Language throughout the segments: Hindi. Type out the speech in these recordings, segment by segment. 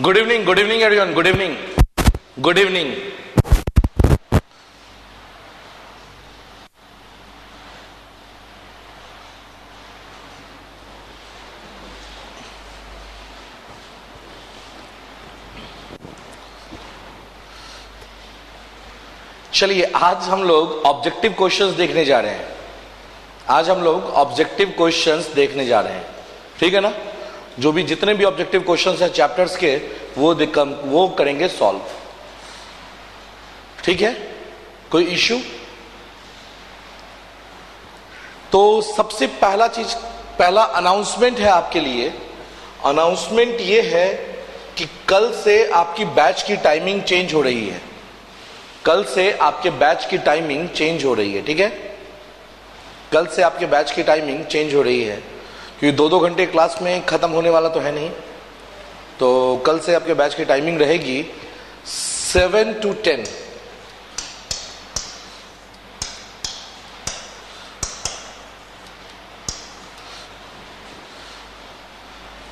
good evening everyone, good evening, good evening. चलिए आज हम लोग ऑब्जेक्टिव क्वेश्चंस देखने जा रहे हैं। आज हम लोग ऑब्जेक्टिव क्वेश्चंस देखने जा रहे हैं, ठीक है ना। जो भी जितने भी ऑब्जेक्टिव क्वेश्चंस हैं चैप्टर्स के वो करेंगे सॉल्व, ठीक है। कोई इश्यू? तो सबसे पहला अनाउंसमेंट है आपके लिए। अनाउंसमेंट ये है कि कल से आपकी बैच की टाइमिंग चेंज हो रही है। कल से आपके बैच की टाइमिंग चेंज हो रही है, ठीक है। कल से आपके बैच की टाइमिंग चेंज हो रही है क्योंकि 2-2 घंटे क्लास में खत्म होने वाला तो है नहीं। तो कल से आपके बैच की टाइमिंग रहेगी 7 to 10।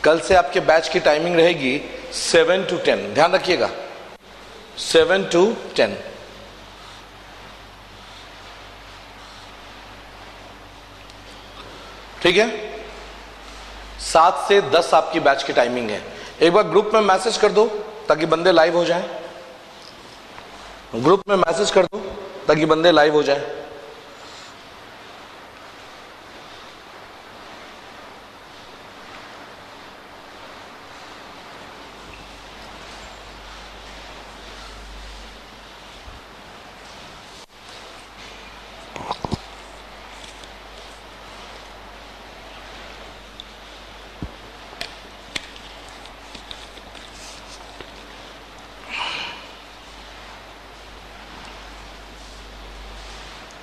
कल से आपके बैच की टाइमिंग रहेगी 7 to 10, ध्यान रखिएगा, 7 to 10। ठीक है। 7 से 10 आपकी बैच की टाइमिंग है। एक बार ग्रुप में मैसेज कर दो ताकि बंदे लाइव हो जाएं। ग्रुप में मैसेज कर दो ताकि बंदे लाइव हो जाएं।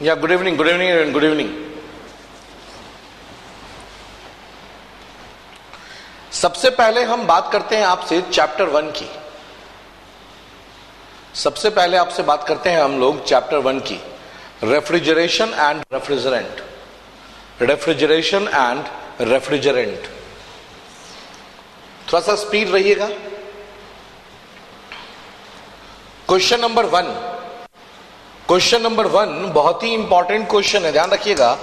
या good evening, good evening and good evening. सबसे पहले हम बात करते हैं आपसे चैप्टर 1 की। सबसे पहले आपसे बात करते हैं हम लोग चैप्टर 1 की, refrigeration and refrigerant. Refrigeration and refrigerant. थोड़ा सा स्पीड रहिएगा। क्वेश्चन नंबर 1, क्वेश्चन नंबर 1 बहुत ही इंपॉर्टेंट क्वेश्चन है, ध्यान रखिएगा।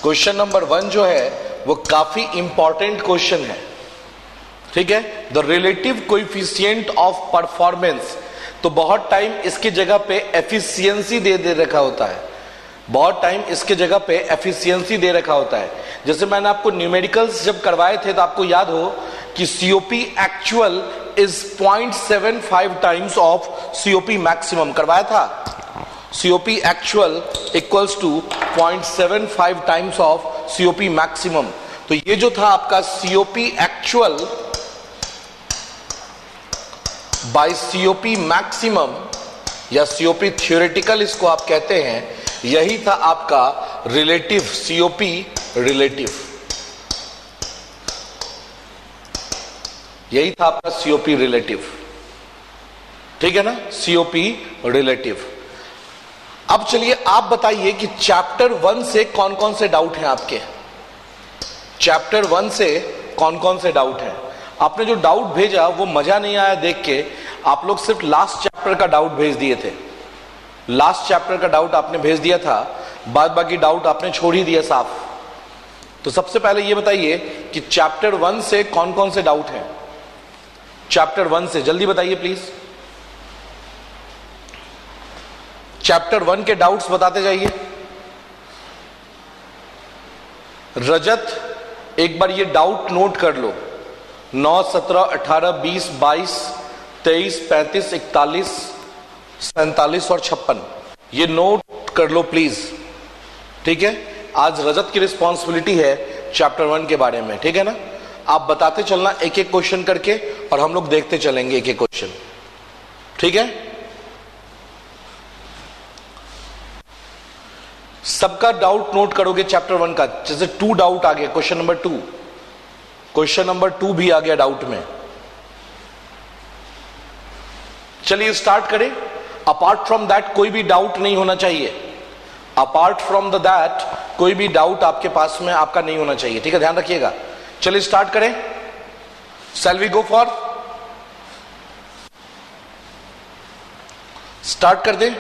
क्वेश्चन नंबर 1 जो है वो काफी इंपॉर्टेंट क्वेश्चन है, ठीक है। The relative coefficient of performance. तो बहुत टाइम इसकी जगह पे एफिशिएंसी दे रखा होता है। बहुत टाइम इसके जगह पे एफिशिएंसी दे रखा होता है। जैसे मैंने आपको न्यूमेरिकल्स जब करवाए थे तो आपको याद हो कि COP actual is 0.75 times of COP maximum करवाया था। COP actual equals to 0.75 times of COP maximum। तो ये जो था आपका COP actual by COP maximum या COP theoretical इसको आप कहते हैं, यही था आपका रिलेटिव COP रिलेटिव। यही था आपका COP रिलेटिव, ठीक है ना, COP रिलेटिव। अब चलिए आप बताइए कि चैप्टर 1 से कौन कौन से डाउट हैं आपके। चैप्टर 1 से कौन कौन से डाउट हैं? आपने जो डाउट भेजा वो मजा नहीं आया देख के। आप लोग सिर्फ लास्ट चैप्टर का डाउट भेज दिए थे। लास्ट चैप्टर का डाउट आपने भेज दिया था, बाद बाकी डाउट आपने छोड़ ही दिया साफ। तो सबसे पहले ये बताइए कि चैप्टर 1 से कौन कौन से डाउट हैं। चैप्टर 1 से जल्दी बताइए प्लीज। चैप्टर 1 के डाउट्स बताते जाइए। रजत एक बार ये डाउट नोट कर लो। 9, 17, 18, 20, 22, 23, 35, 41, 47 और 56 ये नोट कर लो प्लीज, ठीक है। आज रजत की रिस्पॉन्सिबिलिटी है चैप्टर 1 के बारे में, ठीक है ना। आप बताते चलना एक एक क्वेश्चन करके और हम लोग देखते चलेंगे एक एक क्वेश्चन, ठीक है। सबका डाउट नोट करोगे चैप्टर 1 का। जैसे 2 डाउट आ गया, क्वेश्चन नंबर 2, क्वेश्चन नंबर 2 भी आ गया डाउट में। चलिए स्टार्ट करें। अपार्ट फ्रॉम दैट कोई भी डाउट नहीं होना चाहिए। अपार्ट फ्रॉम द दैट कोई भी डाउट आपके पास में आपका नहीं होना चाहिए, ठीक है, ध्यान रखिएगा। चलिए स्टार्ट करें। Shall we go for start कर दें?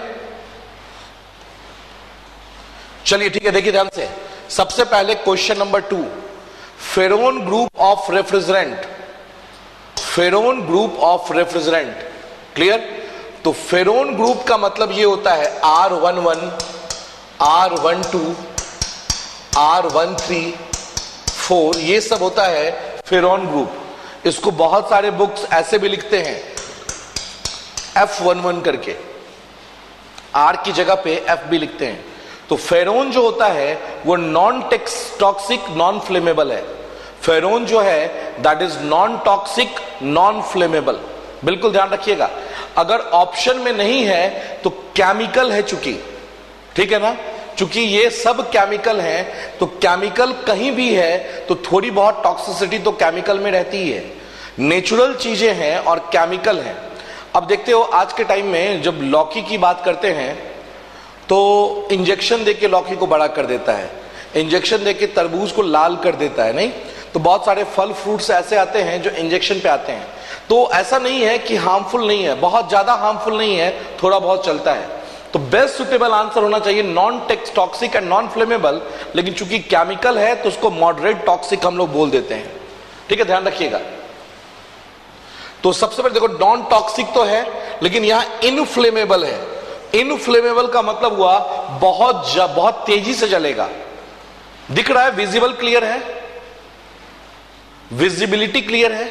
चलिए ठीक है, देखिए ध्यान से। सबसे पहले question number 2, freon group of refrigerant, freon group of refrigerant, clear? तो फेरोन ग्रुप का मतलब ये होता है R11, R12, R13, 4, ये सब होता है फेरोन ग्रुप। इसको बहुत सारे बुक्स ऐसे भी लिखते हैं F11 करके, R की जगह पे F भी लिखते हैं। तो फेरोन जो होता है वो नॉन टॉक्सिक, नॉन फ्लेमेबल है। फेरोन जो है that is non toxic, non flammable. बिल्कुल ध्यान रखिएगा, अगर ऑप्शन में नहीं है तो केमिकल है, चूंकि, ठीक है ना, चूंकि ये सब केमिकल हैं, तो केमिकल कहीं भी है तो थोड़ी बहुत टॉक्सिसिटी तो केमिकल में रहती ही है। नेचुरल चीजें हैं और केमिकल हैं। अब देखते हो आज के टाइम में जब लौकी की बात करते हैं तो इंजेक्शन देके लौकी को बड़ा कर देता है, इंजेक्शन देके तरबूज को लाल कर देता है, नहीं? तो बहुत सारे फल फ्रूट्स ऐसे आते हैं जो इंजेक्शन पे आते हैं। तो ऐसा नहीं है कि हार्मफुल नहीं है, बहुत ज्यादा हार्मफुल नहीं है, थोड़ा बहुत चलता है। तो बेस्ट सुटेबल आंसर होना चाहिए non toxic and non flammable, लेकिन चूंकि केमिकल है तो उसको मॉडरेट टॉक्सिक हम लोग बोल देते हैं, ठीक है, ध्यान रखिएगा। तो सबसे पहले देखो, नॉन टॉक्सिक तो है लेकिन यहां इनफ्लेमेबल है। इनफ्लेमेबल का मतलब हुआ बहुत तेजी से जलेगा। दिख रहा है, विजिबल क्लियर है, विजिबिलिटी क्लियर है।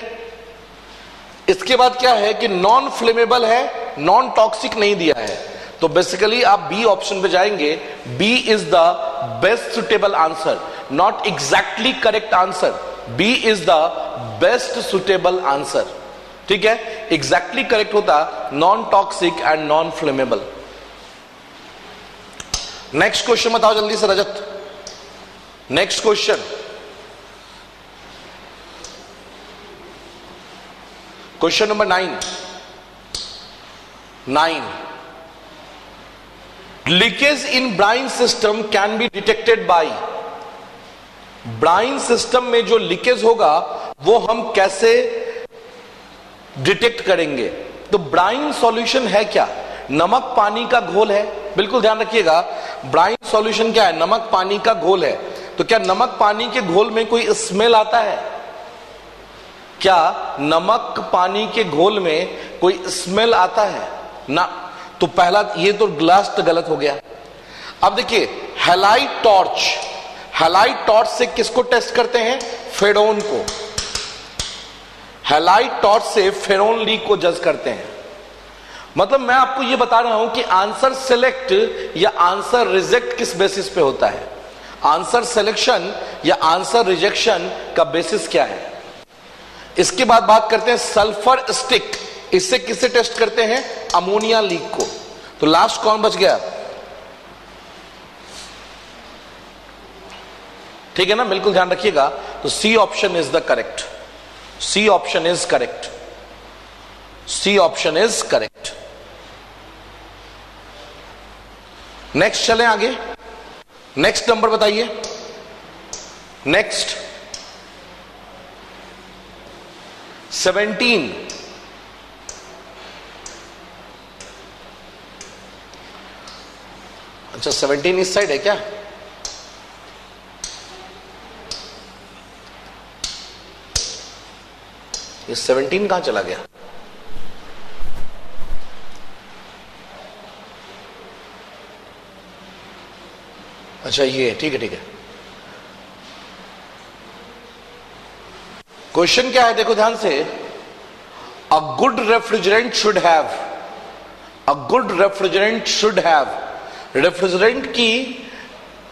इसके बाद क्या है कि नॉन फ्लेमेबल है, नॉन टॉक्सिक नहीं दिया है। तो बेसिकली आप बी ऑप्शन पे जाएंगे। B is the best suitable answer, not exactly correct answer. B is the best suitable answer, ठीक है। एग्जैक्टली करेक्ट होता non toxic and non flammable. Next question बताओ जल्दी से Rajat, next question. Question number 9, leakage in brine system can be detected by. Brine system में जो लीकेज होगा वो हम कैसे डिटेक्ट करेंगे? तो ब्राइन सॉल्यूशन है क्या? नमक पानी का घोल है। बिल्कुल ध्यान रखिएगा, ब्राइन सॉल्यूशन क्या है? नमक पानी का घोल है। तो क्या नमक पानी के घोल में कोई स्मेल आता है? क्या नमक पानी के घोल में कोई स्मेल आता है? ना। तो पहला ये तो लास्ट गलत हो गया। अब देखिए, हैलाइट टॉर्च, हैलाइट टॉर्च से किसको टेस्ट करते हैं? फेरोन को। हैलाइट टॉर्च से फेरोन लीक को जज करते हैं। मतलब मैं आपको यह बता रहा हूं कि आंसर सिलेक्ट या आंसर रिजेक्ट किस बेसिस पे होता है। आंसर सिलेक्शन या आंसर रिजेक्शन का बेसिस क्या है। इसके बाद बात करते हैं सल्फर स्टिक। इससे किसे टेस्ट करते हैं? अमोनिया लीक को। तो लास्ट कौन बच गया? ठीक है ना, बिल्कुल ध्यान रखिएगा। तो C option is the correct, C option is correct, C option is correct. Next चलें आगे, नेक्स्ट नंबर बताइए। नेक्स्ट 17। अच्छा 17 इस साइड है क्या? ये 17 कहां चला गया? अच्छा ये ठीक है, ठीक है। क्वेश्चन क्या है देखो ध्यान से। A good refrigerant should have, a good refrigerant should have, refrigerant की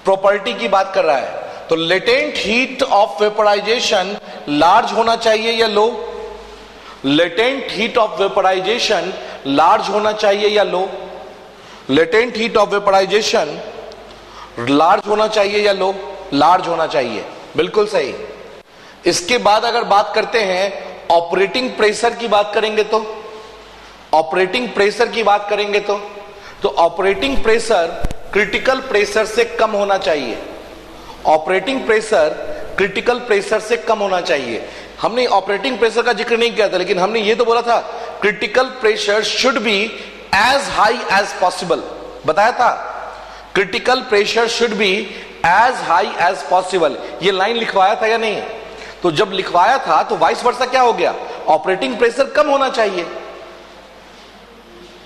प्रॉपर्टी की बात कर रहा है। तो latent heat of vaporisation large होना चाहिए या low? Latent heat of vaporisation large होना चाहिए या low? Latent heat of vaporisation large होना चाहिए या लो? लार्ज होना चाहिए, बिल्कुल सही। इसके बाद अगर बात करते हैं ऑपरेटिंग प्रेशर की बात करेंगे तो, ऑपरेटिंग प्रेशर की बात करेंगे तो ऑपरेटिंग प्रेशर क्रिटिकल प्रेशर से कम होना चाहिए। ऑपरेटिंग प्रेशर क्रिटिकल प्रेशर से कम होना चाहिए। हमने ऑपरेटिंग प्रेशर का जिक्र नहीं किया था, लेकिन हमने ये तो बोला था critical pressure should be as high as possible, बताया था critical pressure should be as high as possible, ये लाइन लिखवाया था या नहीं? तो जब लिखवाया था तो वाइस वर्सा क्या हो गया, ऑपरेटिंग प्रेशर कम होना चाहिए,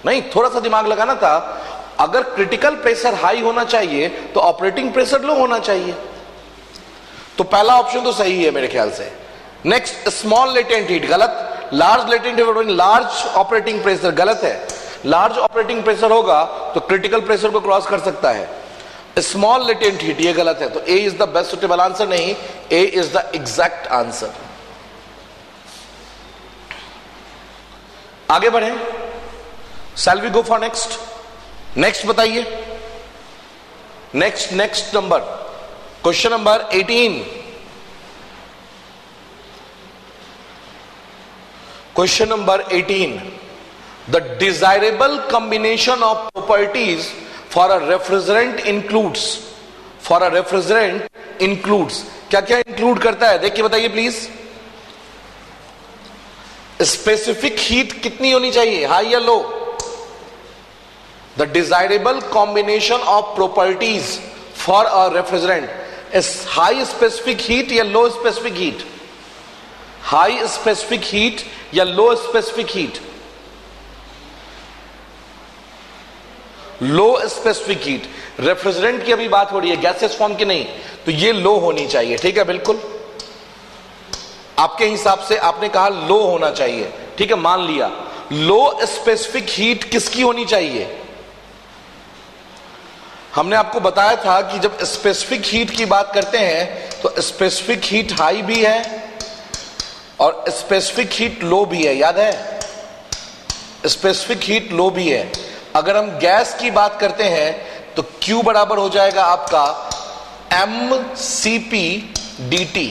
नहीं थोड़ा सा दिमाग लगाना था। अगर क्रिटिकल प्रेशर हाई होना चाहिए तो ऑपरेटिंग प्रेशर लो होना चाहिए, तो पहला ऑप्शन तो सही है मेरे ख्याल से। नेक्स्ट, स्मॉल लेटेंट हीट गलत, large latent heat large operating pressure गलत है। लार्ज ऑपरेटिंग प्रेशर होगा तो क्रिटिकल प्रेशर को क्रॉस कर सकता है। स्मॉल लेटेंट हीट ये गलत है, तो A is the best suitable answer नहीं, A is the exact answer. आगे बढ़े, shall we go for next? Next बताइए, next number, question number 18। Question number 18, the desirable combination of properties for a refrigerant includes, for a refrigerant includes, क्या क्या इंक्लूड करता है देखिए बताइए प्लीज। स्पेसिफिक हीट कितनी होनी चाहिए, हाई या low? The desirable combination of properties for a refrigerant, high specific heat या low specific heat? High specific heat या low specific heat? Low specific heat. Refrigerant की अभी बात हो रही है, गैसेस फॉर्म की नहीं, तो ये लो होनी चाहिए, ठीक है बिल्कुल। आपके हिसाब से आपने कहा लो होना चाहिए, ठीक है मान लिया। लो स्पेसिफिक हीट किसकी होनी चाहिए? हमने आपको बताया था कि जब स्पेसिफिक हीट की बात करते हैं तो स्पेसिफिक हीट हाई भी है और स्पेसिफिक हीट लो भी है, याद है? स्पेसिफिक हीट लो भी है। अगर हम गैस की बात करते हैं तो Q बराबर हो जाएगा आपका mCp dt।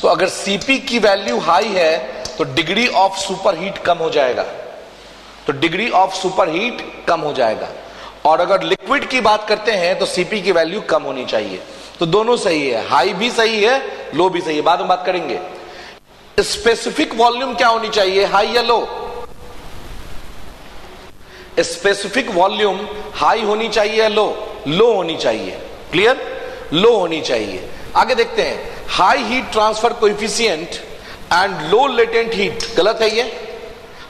तो अगर Cp की वैल्यू हाई है तो डिग्री ऑफ सुपर हीट कम हो जाएगा, तो डिग्री ऑफ सुपर हीट कम हो जाएगा। और अगर लिक्विड की बात करते हैं तो Cp की वैल्यू कम होनी चाहिए। तो दोनों सही है, हाई भी सही है, लो भी सही है, बाद में बात करेंगे। स्पेसिफिक वॉल्यूम क्या होनी चाहिए, हाई या लो? स्पेसिफिक वॉल्यूम हाई होनी चाहिए या लो? लो होनी चाहिए, क्लियर, लो होनी चाहिए। आगे देखते हैं, high heat transfer coefficient and low latent heat, गलत है ये।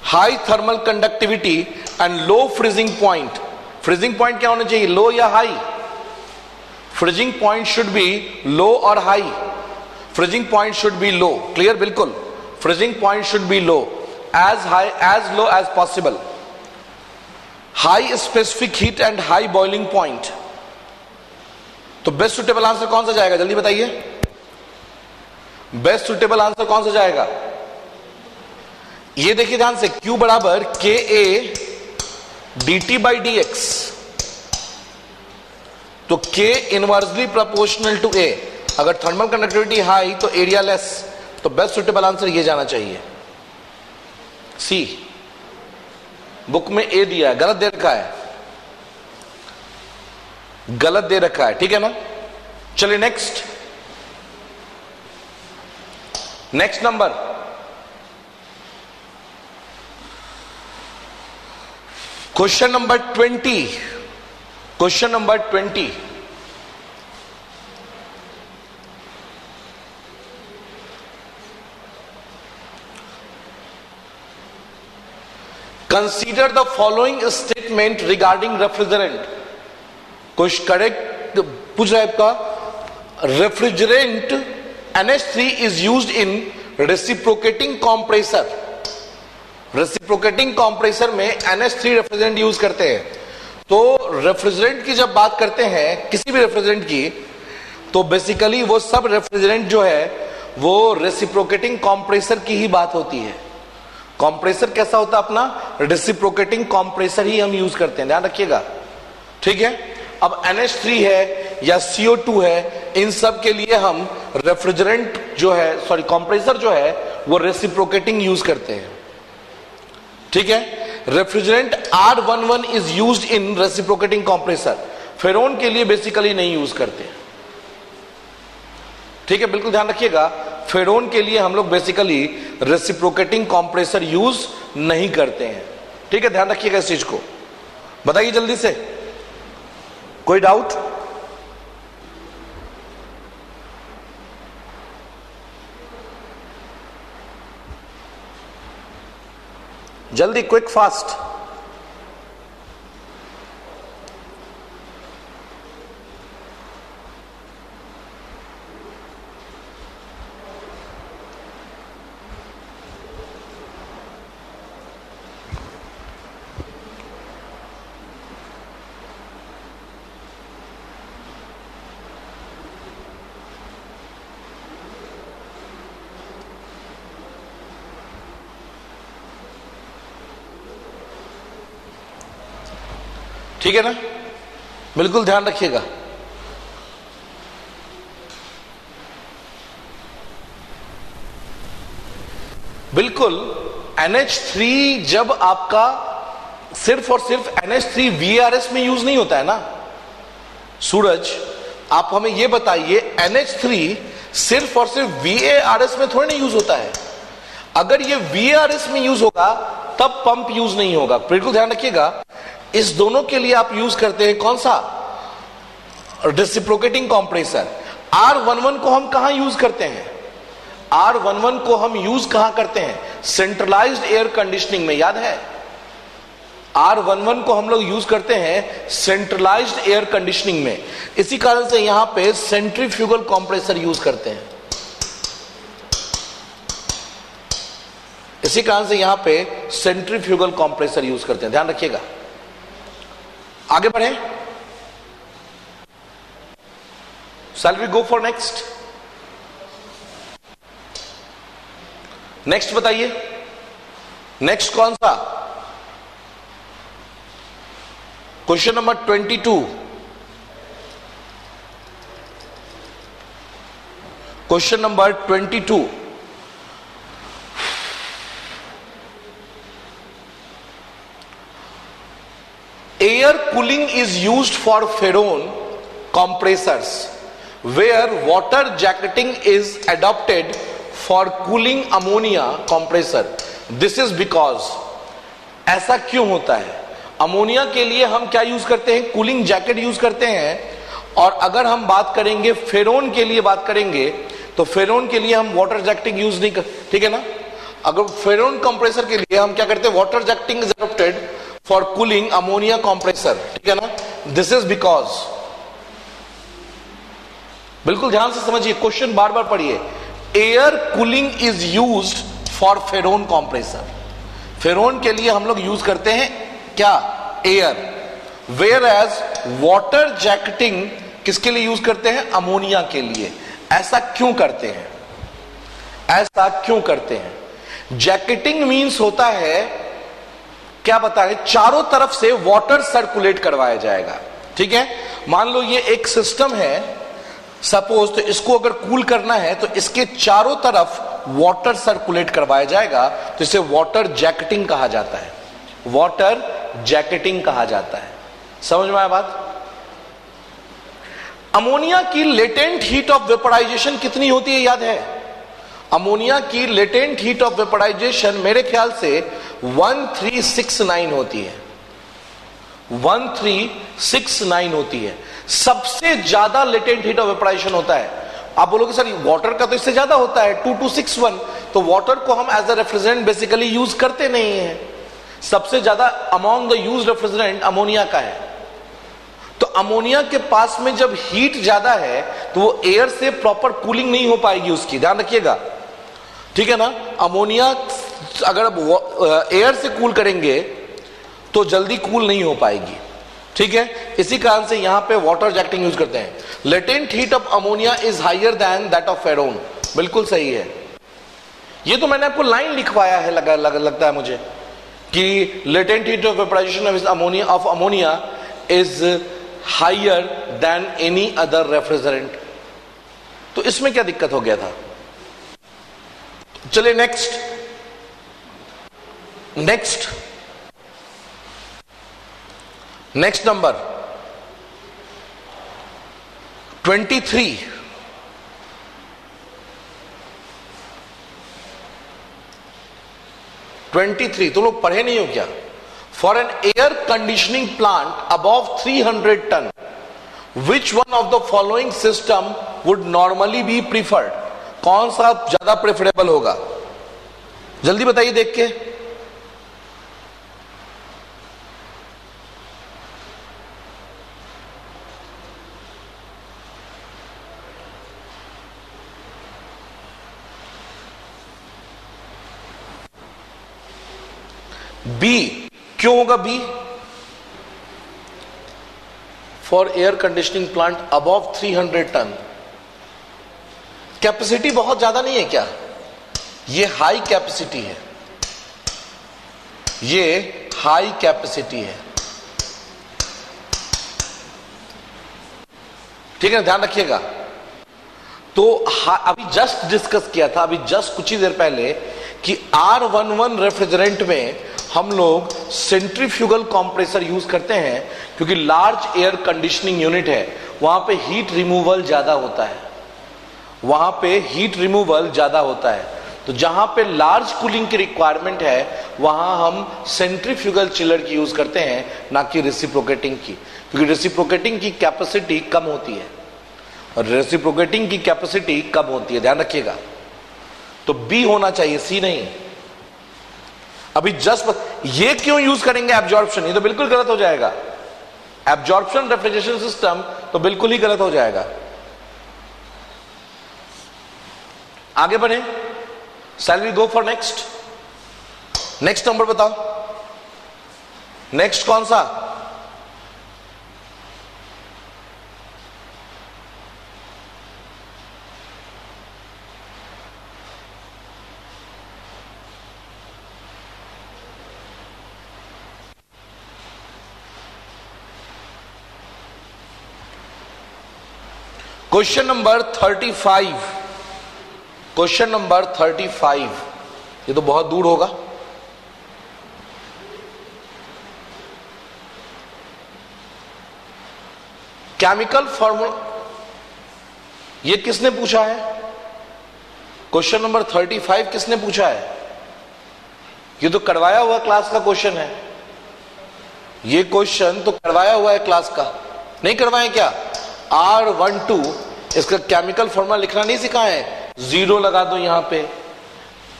High thermal conductivity and low freezing point, freezing point क्या होना चाहिए, लो या high? Freezing point should be low और high, freezing point should be low, clear बिल्कुल, freezing point should be low, as high as low as possible. High specific heat and high boiling point, तो बेस्ट सुटेबल आंसर कौन सा जाएगा, जल्दी बताइए, बेस्ट सुटेबल आंसर कौन सा जाएगा? ये देखिए ध्यान से, Q बराबर KA dt बाई dx, तो K inversely proportional to A। अगर थर्मल कंडक्टिविटी हाई तो एरिया लेस, तो बेस्ट सुटेबल आंसर ये जाना चाहिए, सी। बुक में A दिया है, गलत दे रखा है, गलत दे रखा है, ठीक है ना। चलिए next, next number, question number 20, question number 20। Consider the following statement regarding refrigerant। कुछ करेक्ट पूछ रहा है आपका, refrigerant NH3 is used in reciprocating compressor। Reciprocating compressor में NH3 रेफ्रिजरेंट यूज करते हैं। तो रेफ्रिजरेंट की जब बात करते हैं किसी भी रेफ्रिजरेंट की, तो बेसिकली वो सब रेफ्रिजरेंट जो है वो रेसिप्रोकेटिंग कंप्रेसर की ही बात होती है। कंप्रेसर कैसा होता है अपना, रेसिप्रोकेटिंग कंप्रेसर ही हम यूज करते हैं, ध्यान रखिएगा, ठीक है। अब NH3 है या CO2 है, इन सब के लिए हम रेफ्रिजरेंट जो है, सॉरी कंप्रेसर जो है वो रेसिप्रोकेटिंग यूज करते हैं, ठीक है। Refrigerant R11 is used in reciprocating compressor, freon के लिए बेसिकली नहीं यूज करते, ठीक है, बिल्कुल ध्यान रखिएगा। फेरोन के लिए हम लोग बेसिकली रेसिप्रोकेटिंग कंप्रेसर यूज नहीं करते हैं, ठीक है, ध्यान रखिएगा इस चीज को। बताइए जल्दी से, कोई डाउट? जल्दी, क्विक फास्ट। ठीक है ना, बिल्कुल ध्यान रखिएगा। बिल्कुल, NH3 जब आपका सिर्फ और सिर्फ NH3 VARS में यूज नहीं होता है ना सूरज, आप हमें यह बताइए, NH3 सिर्फ और सिर्फ VARS में थोड़ी नहीं यूज होता है। अगर ये VARS में यूज होगा तब पंप यूज नहीं होगा। बिल्कुल ध्यान रखिएगा, इस दोनों के लिए आप यूज करते हैं कौन सा? Reciprocating compressor. R11 को हम कहां यूज करते हैं? R11 को हम यूज कहां करते हैं? सेंट्रलाइज्ड एयर कंडीशनिंग में, याद है? R11 को हम लोग यूज करते हैं सेंट्रलाइज्ड एयर कंडीशनिंग में। इसी कारण से यहां पे सेंट्रीफ्यूगल कंप्रेसर यूज करते हैं। इसी कारण से यहां पे सेंट्रीफ्यूगल कंप्रेसर यूज करते हैं, ध्यान रखिएगा। आगे बढ़े, shall we go for next? Next बताइए, नेक्स्ट कौन सा? Question number 22। Question number 22। Air cooling is used for Ferron compressors, where water jacketing is adopted for cooling ammonia compressor. This is because, ऐसा क्यों होता है? अमोनिया के लिए हम क्या यूज करते हैं? कूलिंग जैकेट यूज करते हैं। और अगर हम बात करेंगे फेरोन के लिए बात करेंगे तो फेरोन के लिए हम वाटर जैकेटिंग यूज नहीं कर, ठीक है ना? अगर फेरोन कंप्रेसर के लिए हम क्या करते हैं? Water jacketing is adopted for cooling ammonia compressor, ठीक है ना? दिस इज बिकॉज, बिल्कुल ध्यान से समझिए, क्वेश्चन बार बार पढ़िए। Air cooling is used for freon compressor. Freon के लिए हम लोग यूज करते हैं क्या? Air. Where as water jacketing किसके लिए यूज करते हैं? अमोनिया के लिए। ऐसा क्यों करते हैं? ऐसा क्यों करते हैं? जैकेटिंग मींस होता है क्या बताएं? चारों तरफ से वाटर सर्कुलेट करवाया जाएगा, ठीक है? मान लो ये एक सिस्टम है सपोज, तो इसको अगर कूल करना है तो इसके चारों तरफ वाटर सर्कुलेट करवाया जाएगा, तो इसे वाटर जैकेटिंग कहा जाता है। वाटर जैकेटिंग कहा जाता है। समझ में आया बात? अमोनिया की लेटेंट हीट ऑफ वेपराइजेशन कितनी होती है, याद है? अमोनिया की लेटेंट हीट ऑफ वेपराइजेशन मेरे ख्याल से 1369 होती है। 1369 होती है। सबसे ज्यादा लेटेंट हीट ऑफ वेपराइजेशन होता है। आप बोलोगे सर वाटर का तो इससे ज्यादा होता है 2261, तो वाटर को हम as a refrigerant basically use करते नहीं है। सबसे ज्यादा among the use refrigerant ammonia का है। तो अमोनिया के पास में जब हीट ज्यादा है तो वो एयर से प्रॉपर कूलिंग नहीं हो पाएगी उसकी, ध्यान रखिएगा, ठीक है ना? अमोनिया अगर एयर से कूल करेंगे तो जल्दी कूल नहीं हो पाएगी, ठीक है? इसी कारण से यहां पे वाटर जैकेटिंग यूज करते हैं। Latent heat of ammonia is higher than that of freon. बिल्कुल सही है। ये तो मैंने आपको लाइन लिखवाया है, लगता है मुझे कि latent heat of vaporisation of ammonia is higher than any other refrigerant. तो इसमें क्या दिक्कत हो गया था? चलिए नेक्स्ट नंबर 23। तुम लोग पढ़े नहीं हो क्या? For an air conditioning plant above 300 ton which one of the following system would normally be preferred? कौन सा ज्यादा प्रेफरेबल होगा? जल्दी बताइए देख के। बी। क्यों होगा B? For air conditioning plant above 300 ton. Capacity बहुत ज्यादा नहीं है क्या? ये हाई कैपेसिटी है, ये हाई कैपेसिटी है, ठीक है, ध्यान रखिएगा। तो अभी जस्ट डिस्कस किया था, अभी जस्ट कुछ ही देर पहले, कि R11 रेफ्रिजरेंट में हम लोग सेंट्रीफ्यूगल कंप्रेसर यूज करते हैं क्योंकि लार्ज एयर कंडीशनिंग यूनिट है, वहां पे हीट रिमूवल ज्यादा होता है, वहां पे हीट रिमूवल ज्यादा होता है। तो जहां पे लार्ज कूलिंग की रिक्वायरमेंट है वहां हम सेंट्रीफ्यूगल चिलर की यूज करते हैं, ना कि रेसिप्रोकेटिंग की, क्योंकि रेसिप्रोकेटिंग की कैपेसिटी कम होती है और रेसिप्रोकेटिंग की कैपेसिटी कम होती है, ध्यान रखिएगा। तो बी होना चाहिए, सी नहीं। अभी जस्ट ये क्यों यूज करेंगे एब्जॉर्प्शन? ये तो बिल्कुल गलत हो जाएगा। एब्जॉर्प्शन रेफ्रिजरेशन सिस्टम तो बिल्कुल ही गलत हो जाएगा। आगे बढ़े, shall we go for next? Next number बताओ, नेक्स्ट कौन सा? Question number 35। क्वेश्चन नंबर 35, ये तो बहुत दूर होगा। केमिकल फॉर्मूला, ये किसने पूछा है? क्वेश्चन नंबर 35 किसने पूछा है? ये तो करवाया हुआ क्लास का क्वेश्चन है, ये क्वेश्चन तो करवाया हुआ है क्लास का, नहीं करवाए क्या? R12, इसका केमिकल फॉर्मूला लिखना नहीं सिखाए हैं? जीरो लगा दो यहां पे।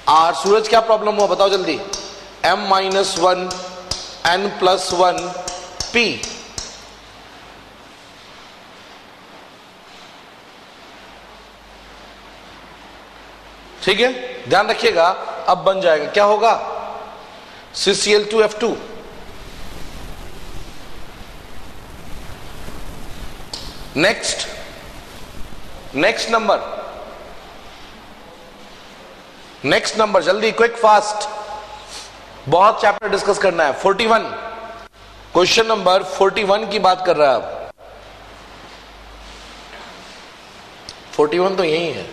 आर, सूरज क्या प्रॉब्लम हुआ बताओ जल्दी? M-1 N+1 P। ठीक है, ध्यान रखिएगा। अब बन जाएगा, क्या होगा? CCl2F2। Next, next number, next number, जल्दी, क्विक फास्ट, बहुत चैप्टर डिस्कस करना है। 41, क्वेश्चन नंबर 41 की बात कर रहा है अब। 41 तो यही है।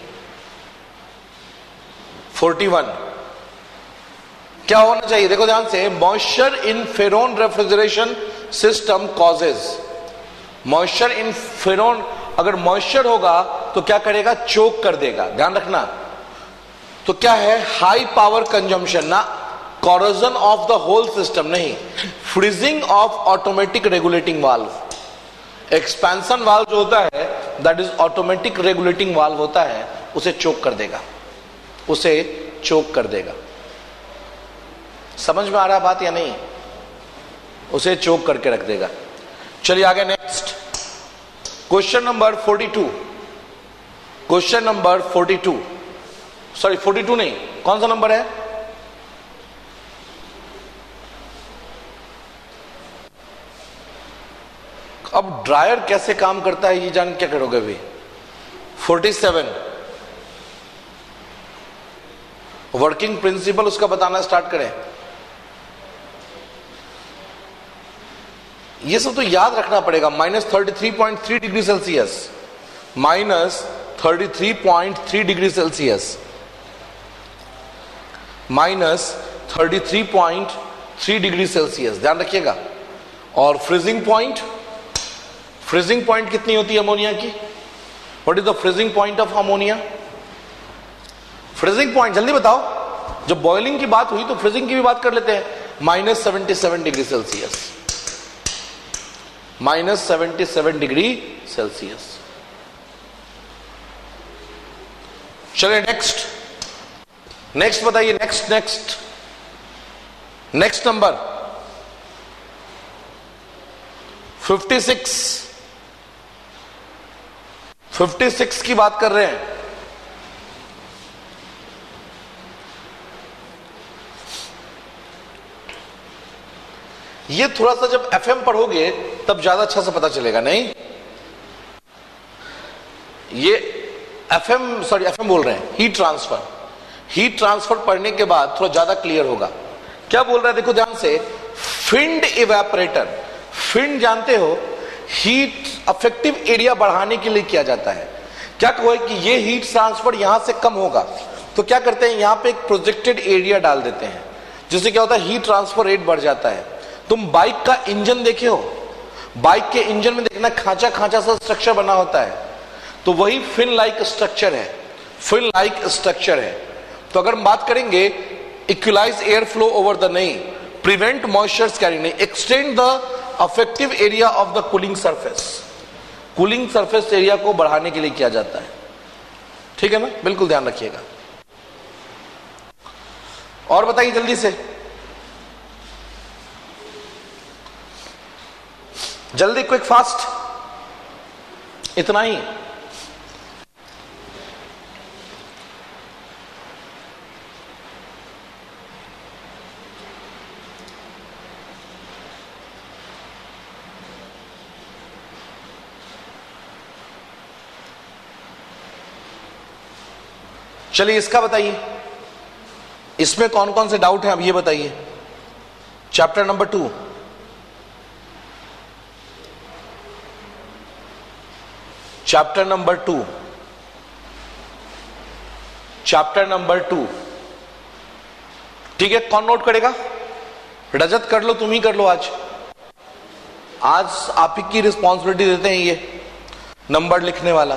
41 क्या होना चाहिए? देखो ध्यान से, moisture in freon refrigeration system causes. Moisture in freon, अगर मॉइस्चर होगा तो क्या करेगा? चोक कर देगा, ध्यान रखना। तो क्या है? हाई पावर कंजम्पशन, ना corrosion of the whole system, नहीं, freezing of automatic regulating valve. Expansion valve जो होता है that is automatic regulating valve होता है, उसे चोक कर देगा, उसे चोक कर देगा। समझ में आ रहा बात या नहीं? उसे चोक करके रख देगा। चलिए आगे, next question number 42। Question number 42, sorry 42 नहीं, कौन सा नंबर है? अब ड्रायर कैसे काम करता है ये जान क्या करोगे अभी? 47, वर्किंग प्रिंसिपल उसका बताना स्टार्ट करें। ये सब तो याद रखना पड़ेगा। -33.3 degree Celsius, -33.3 degree Celsius, -33.3 degree Celsius, ध्यान रखिएगा। और फ्रीजिंग पॉइंट, फ्रीजिंग पॉइंट कितनी होती है अमोनिया की? What is the freezing point of ammonia? Freezing point जल्दी बताओ। जब बॉइलिंग की बात हुई तो फ्रीजिंग की भी बात कर लेते हैं। -77 डिग्री सेल्सियस, -77 डिग्री सेल्सियस। चलिए नेक्स्ट बताइए, नेक्स्ट नंबर 56 की बात कर रहे हैं। ये थोड़ा सा जब एफएम पढ़ोगे तब ज्यादा अच्छा से पता चलेगा। नहीं, ये एफएम बोल रहे हैं, हीट ट्रांसफर पढ़ने के बाद थोड़ा ज्यादा क्लियर होगा। क्या बोल रहा है देखो ध्यान से, फिंड इवेपोरेटर। फिंड जानते हो, हीट अफेक्टिव एरिया बढ़ाने के लिए किया जाता है। क्या कहो कि ये हीट ट्रांसफर यहां से कम होगा तो क्या करते हैं, यहां पे एक प्रोजेक्टेड एरिया डाल देते हैं, जिससे क्या होता है, हीट ट्रांसफर रेट बढ़ जाता है। तुम बाइक का इंजन देखे हो, बाइक के इंजन में देखना खांचा सा स्ट्रक्चर बना होता है, तो वही फिन लाइक स्ट्रक्चर है। तो अगर हम बात करेंगे equalise air flow over the, नहीं, प्रिवेंट मॉइस्चर कैरिंग, नहीं, extend the effective area of the cooling surface area को बढ़ाने के लिए किया जाता है। ठीक है ना, बिल्कुल ध्यान रखिएगा। और बताइए जल्दी से, जल्दी, क्विक फास्ट, इतना ही। चलिए इसका बताइए, इसमें कौन कौन से डाउट हैं अब ये बताइए। Chapter number 2, chapter number two, ठीक है। कौन नोट करेगा? रजत कर लो, तुम ही कर लो। आज आप ही की रिस्पॉन्सिबिलिटी देते हैं ये नंबर लिखने वाला,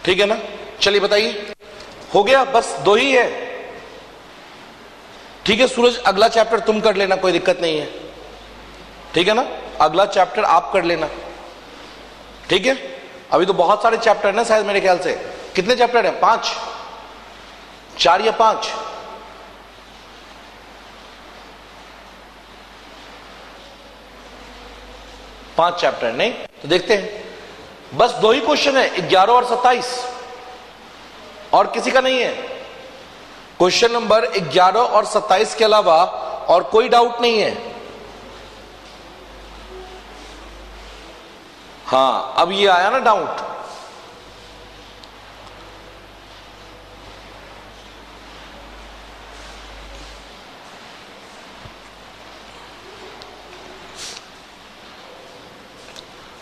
ठीक है ना। चलिए बताइए, हो गया, बस 2 ही है, ठीक है। सूरज अगला चैप्टर तुम कर लेना, कोई दिक्कत नहीं है, ठीक है ना। अगला चैप्टर आप कर लेना, ठीक है। अभी तो बहुत सारे चैप्टर हैं ना, शायद मेरे ख्याल से कितने चैप्टर हैं? 5, 4 या 5? पांच चैप्टर, नहीं तो देखते हैं। बस 2 ही क्वेश्चन है, 11 और 27, और किसी का नहीं है। क्वेश्चन नंबर 11 और 27 के अलावा और कोई डाउट नहीं है। हाँ, अब ये आया ना डाउट,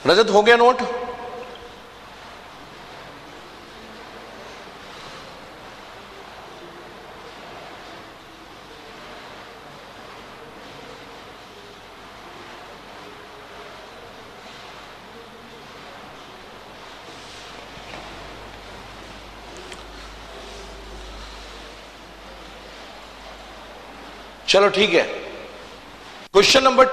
रजत हो गया नोट? चलो ठीक है। क्वेश्चन नंबर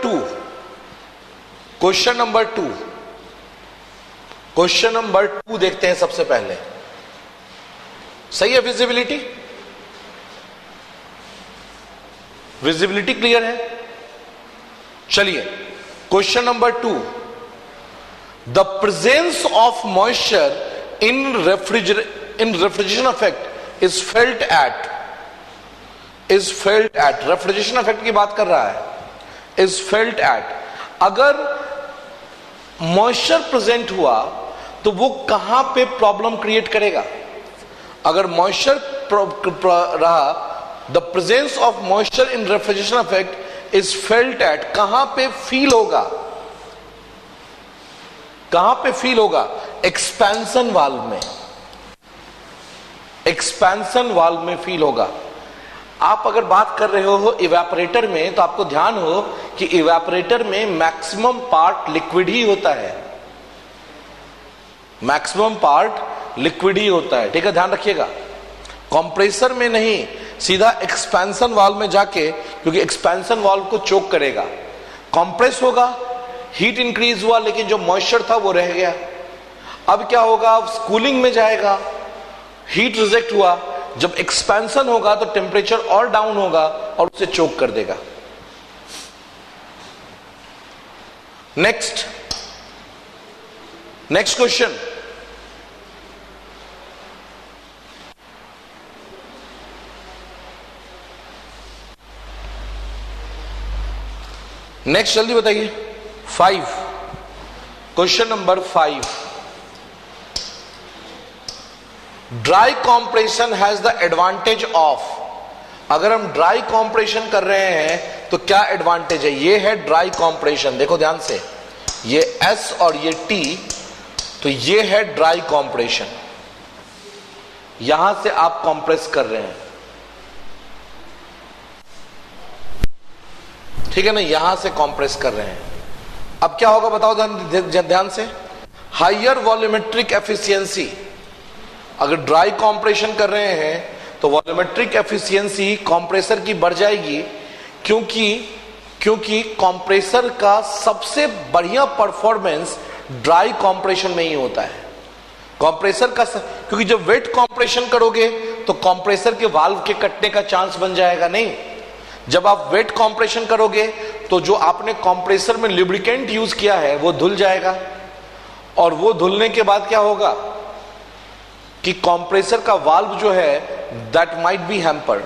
टू देखते हैं सबसे पहले। सही है? विजिबिलिटी क्लियर है? चलिए, question number 2, the presence of moisture in refrigeration effect is felt at refrigeration effect की बात कर रहा है, इज फेल्ट एट। अगर मॉइस्चर प्रेजेंट हुआ तो वो कहां पे प्रॉब्लम क्रिएट करेगा? अगर मॉइस्चर रहा, the presence of moisture in refrigeration effect is felt at, कहां पे फील होगा? कहां पे फील होगा? एक्सपेंशन वाल्व में, एक्सपेंशन वाल्व में फील होगा। आप अगर बात कर रहे हो इवेपोरेटर में, तो आपको ध्यान हो कि इवेपोरेटर में मैक्सिमम पार्ट लिक्विड ही होता है, मैक्सिमम पार्ट लिक्विड ही होता है, ठीक है, ध्यान रखिएगा। कंप्रेसर में नहीं, सीधा एक्सपेंशन वाल्व में जाके, क्योंकि एक्सपेंशन वाल्व को चोक करेगा, कंप्रेस होगा, हीट इंक्रीज हुआ लेकिन जो मॉइस्चर था वो रह गया। अब क्या होगा, कूलिंग में जाएगा, हीट रिजेक्ट हुआ, जब एक्सपेंशन होगा तो टेम्परेचर और डाउन होगा और उसे चोक कर देगा। नेक्स्ट क्वेश्चन, नेक्स्ट जल्दी बताइए। 5, question number 5, dry compression has the advantage of. अगर हम ड्राई कॉम्प्रेशन कर रहे हैं तो क्या एडवांटेज है? ये है ड्राई कॉम्प्रेशन, देखो ध्यान से, ये S और ये T, तो ये है ड्राई कॉम्प्रेशन। यहां से आप कॉम्प्रेस कर रहे हैं, ठीक है ना, यहां से कॉम्प्रेस कर रहे हैं। अब क्या होगा बताओ ध्यान से, हायर वॉल्यूमेट्रिक एफिशिएंसी। अगर ड्राई कॉम्प्रेशन कर रहे हैं तो वॉल्यूमेट्रिक एफिशिएंसी कॉम्प्रेसर की बढ़ जाएगी, क्योंकि कॉम्प्रेसर का सबसे बढ़िया परफॉर्मेंस ड्राई कॉम्प्रेशन में ही होता है। कॉम्प्रेसर का, क्योंकि जब वेट कॉम्प्रेशन करोगे तो कॉम्प्रेसर के वाल्व के कटने का चांस बन जाएगा। नहीं, जब आप वेट कॉम्प्रेशन करोगे तो जो आपने कॉम्प्रेसर में लुब्रिकेंट यूज किया है वो धुल जाएगा, और वो धुलने के बाद क्या होगा कि कॉम्प्रेसर का वाल्व जो है that might be hampered.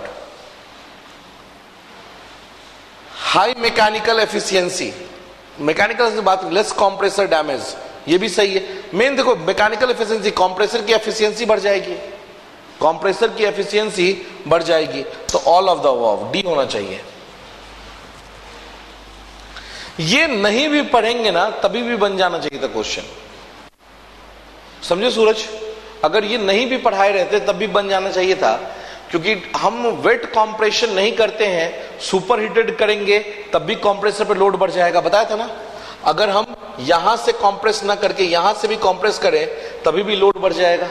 High mechanical efficiency, mechanical से बात, लेस कॉम्प्रेसर डैमेज, ये भी सही है। मेन देखो मैकेनिकल एफिशिएंसी, कॉम्प्रेसर की एफिशिएंसी बढ़ जाएगी, कॉम्प्रेसर की एफिशिएंसी बढ़ जाएगी, तो all of the above, D होना चाहिए। ये नहीं भी पढ़ेंगे ना तभी भी बन जाना चाहिए था क्वेश्चन, समझे सूरज? अगर ये नहीं भी पढ़ाए रहते तब भी बन जाना चाहिए था, क्योंकि हम वेट कॉम्प्रेशन नहीं करते हैं, सुपर हीटेड करेंगे तब भी कॉम्प्रेसर पे लोड बढ़ जाएगा, बताया था ना। अगर हम यहां से कॉम्प्रेस ना करके यहां से भी कॉम्प्रेस करें तभी भी लोड बढ़ जाएगा,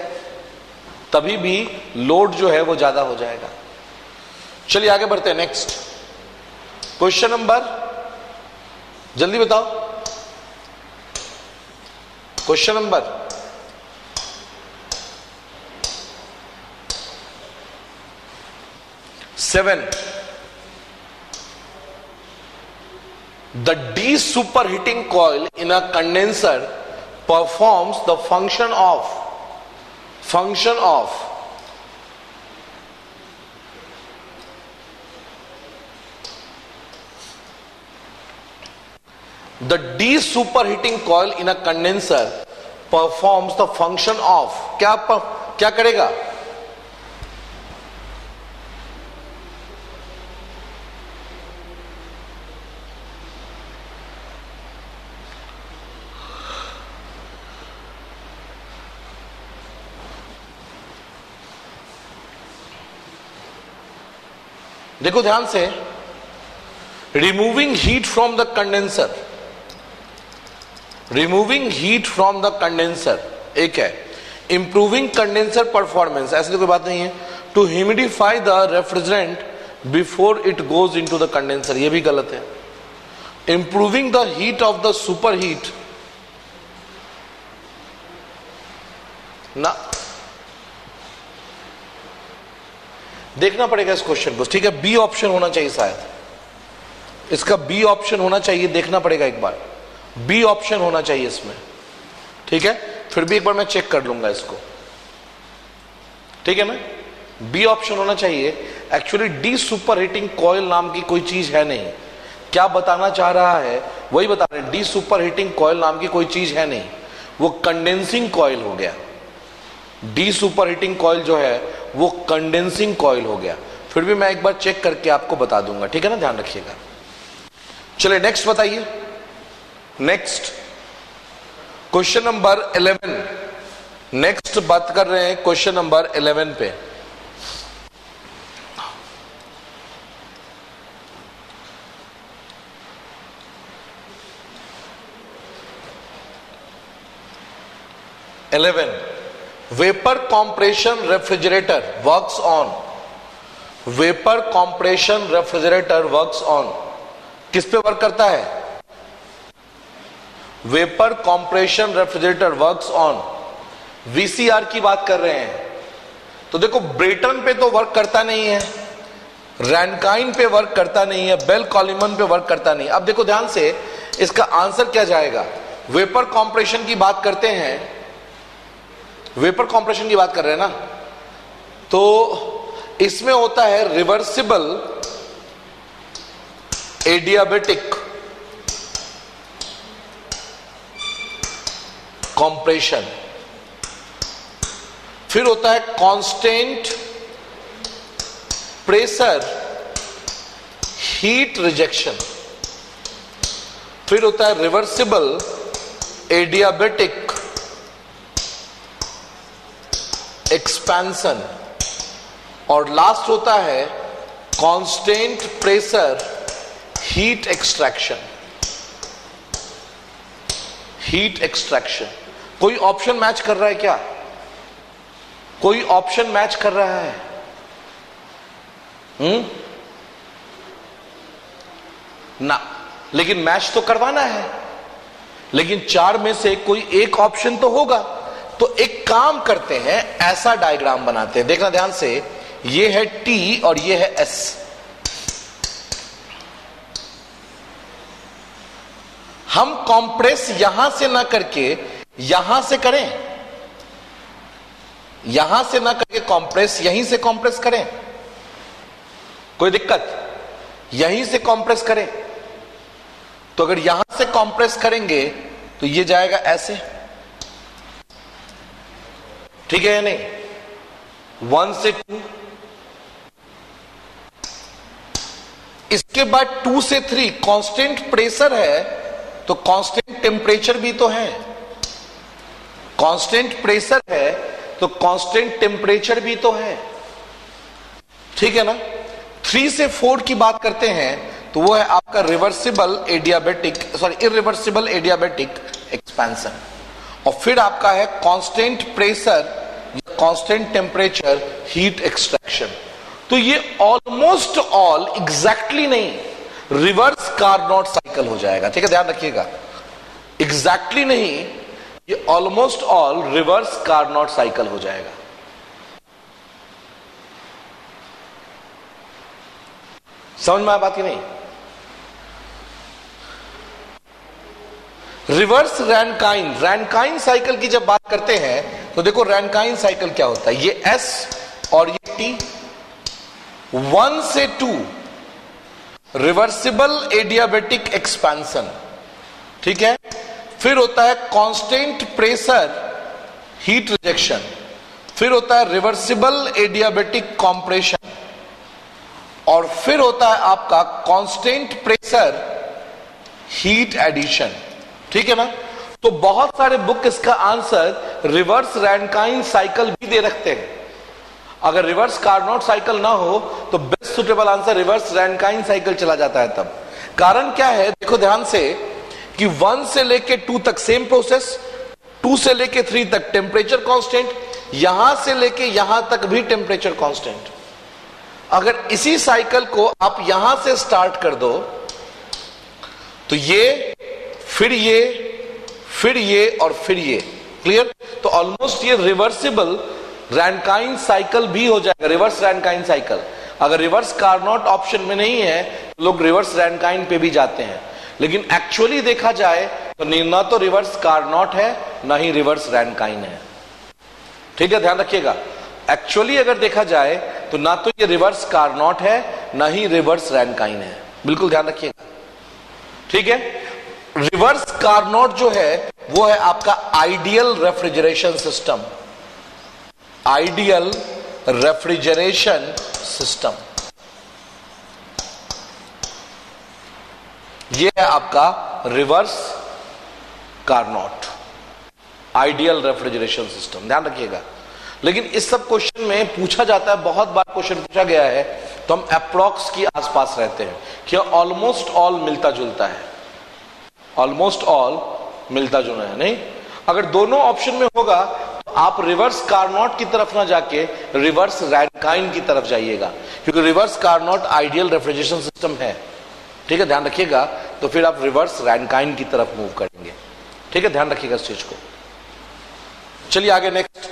तभी भी लोड जो है वो ज्यादा हो जाएगा। चलिए आगे बढ़ते हैं। नेक्स्ट क्वेश्चन नंबर, जल्दी बताओ, question number 7, the de-superheating coil in a condenser performs the function of the de-superheating coil in a condenser performs the function of, क्या करेगा? देखो ध्यान से, removing heat from the condenser, removing heat from the condenser एक है, इंप्रूविंग कंडेंसर परफॉर्मेंस, ऐसी तो कोई बात नहीं है। To humidify the refrigerant before it goes into the condenser, ये भी गलत है। Improving the heat of the super heat ना, देखना पड़ेगा इस क्वेश्चन को, ठीक है। बी ऑप्शन होना चाहिए, शायद इसका बी ऑप्शन होना चाहिए, देखना पड़ेगा एक बार, बी ऑप्शन होना चाहिए इसमें, ठीक है। फिर भी एक बार मैं चेक कर लूंगा इसको, ठीक है ना। बी ऑप्शन होना चाहिए। Actually D super heating coil नाम की कोई चीज है नहीं, क्या बताना चाह रहा है वही बता रहे हैं, डी सुपर हीटिंग कॉइल नाम की कोई चीज है नहीं, वो कंडेंसिंग कॉइल हो गया। डी सुपर हीटिंग कॉइल जो है वो कंडेंसिंग कॉइल हो गया। फिर भी मैं एक बार चेक करके आपको बता दूंगा, ठीक है ना, ध्यान रखिएगा। चलिए नेक्स्ट बताइए। नेक्स्ट क्वेश्चन नंबर 11, नेक्स्ट बात कर रहे हैं क्वेश्चन नंबर 11 पे। Vapor compression refrigerator works on vapour compression refrigerator works on, किस पे वर्क करता है? Vapour compression refrigerator works on VCR की बात कर रहे हैं। तो देखो ब्रेटन पे तो वर्क करता नहीं है, रैनकाइन पे वर्क करता नहीं है, बेल कॉलिमन पे वर्क करता नहीं। अब देखो ध्यान से, इसका आंसर क्या जाएगा? वेपर कॉम्प्रेशन की बात करते हैं, वेपर कॉम्प्रेशन की बात कर रहे हैं ना, तो इसमें होता है रिवर्सिबल एडियाबेटिक कॉम्प्रेशन, फिर होता है कांस्टेंट प्रेशर हीट रिजेक्शन, फिर होता है रिवर्सिबल एडियाबेटिक एक्सपेंशन, और लास्ट होता है constant pressure heat extraction. Heat extraction, कोई ऑप्शन मैच कर रहा है क्या? कोई ऑप्शन मैच कर रहा है? ना, लेकिन मैच तो करवाना है, लेकिन चार में से कोई एक ऑप्शन तो होगा। तो एक काम करते हैं, ऐसा डायग्राम बनाते हैं, देखना ध्यान से, ये है T और ये है S। हम कॉम्प्रेस यहां से ना करके यहां से करें, यहां से ना करके कॉम्प्रेस यहीं से कॉम्प्रेस करें, कोई दिक्कत? यहीं से कॉम्प्रेस करें, तो अगर यहां से कॉम्प्रेस करेंगे तो ये जाएगा ऐसे, ठीक है या नहीं? 1 से 2, इसके बाद 2 से 3 कांस्टेंट प्रेशर है, तो कांस्टेंट टेम्परेचर भी तो है, कांस्टेंट प्रेशर है तो कांस्टेंट टेम्परेचर भी तो है, ठीक है ना? 3 से 4 की बात करते हैं तो वो है आपका reversible adiabatic, sorry irreversible adiabatic expansion, और फिर आपका है कांस्टेंट प्रेशर या कांस्टेंट टेम्परेचर हीट एक्सट्रैक्शन। तो ये ऑलमोस्ट ऑल एग्जैक्टली नहीं, रिवर्स कार्नोट साइकिल हो जाएगा, ठीक है, ध्यान रखिएगा। एग्जैक्टली नहीं, ये almost all reverse Carnot cycle हो जाएगा। समझ में आया बात की नहीं? रिवर्स रैनकाइन, रैनकाइन साइकिल की जब बात करते हैं तो देखो रैनकाइन साइकिल क्या होता है, ये S और ये T, 1 से 2 रिवर्सिबल एडियाबेटिक एक्सपेंशन, ठीक है, फिर होता है कांस्टेंट प्रेशर हीट रिजेक्शन, फिर होता है रिवर्सिबल एडियाबेटिक कॉम्प्रेशन, और फिर होता है आपका कांस्टेंट प्रेशर हीट एडिशन, ठीक है ना? तो बहुत सारे बुक इसका आंसर रिवर्स रैनकाइन साइकिल भी दे रखते हैं। अगर रिवर्स कार्नोट साइकिल ना हो तो best suitable answer reverse Rankine cycle चला जाता है। तब कारण क्या है, देखो ध्यान से कि 1 से लेके 2 तक सेम प्रोसेस, 2 से लेके 3 तक टेम्परेचर कांस्टेंट, यहां से लेके यहां तक भी टेम्परेचर कांस्टेंट। अगर इसी साइकिल को आप यहां से स्टार्ट कर दो तो ये, फिर ये, फिर ये और फिर ये, क्लियर? तो ऑलमोस्ट ये रिवर्सिबल रैनकाइन साइकिल भी हो जाएगा, रिवर्स रैनकाइन साइकिल। अगर रिवर्स कार्नोट ऑप्शन में नहीं है तो लोग रिवर्स रैनकाइन पे भी जाते हैं, लेकिन एक्चुअली देखा जाए तो ना तो रिवर्स कार्नोट है ना ही रिवर्स रैनकाइन है, ठीक है, ध्यान रखिएगा। एक्चुअली अगर देखा जाए तो ना तो ये रिवर्स कार्नोट है ना ही रिवर्स रैनकाइन है, बिल्कुल ध्यान रखिएगा, ठीक है। रिवर्स कार्नोट जो है वो है आपका ideal refrigeration system, ideal refrigeration system, ये है आपका reverse Carnot, ideal refrigeration system, ध्यान रखिएगा। लेकिन इस सब क्वेश्चन में पूछा जाता है, बहुत बार क्वेश्चन पूछा गया है, तो हम अप्रॉक्स के आसपास रहते हैं कि ऑलमोस्ट ऑल मिलता जुलता है, ऑलमोस्ट ऑल मिलता जुलता है। नहीं, अगर दोनों ऑप्शन में होगा तो आप रिवर्स कार्नोट की तरफ ना जाके रिवर्स रैनकाइन की तरफ जाइएगा, क्योंकि reverse Carnot ideal refrigeration system है। ठीक है, ध्यान रखिएगा। तो फिर आप रिवर्स रैनकाइन की तरफ मूव करेंगे। ठीक है, ध्यान रखिएगा इस चीज को। चलिए आगे नेक्स्ट।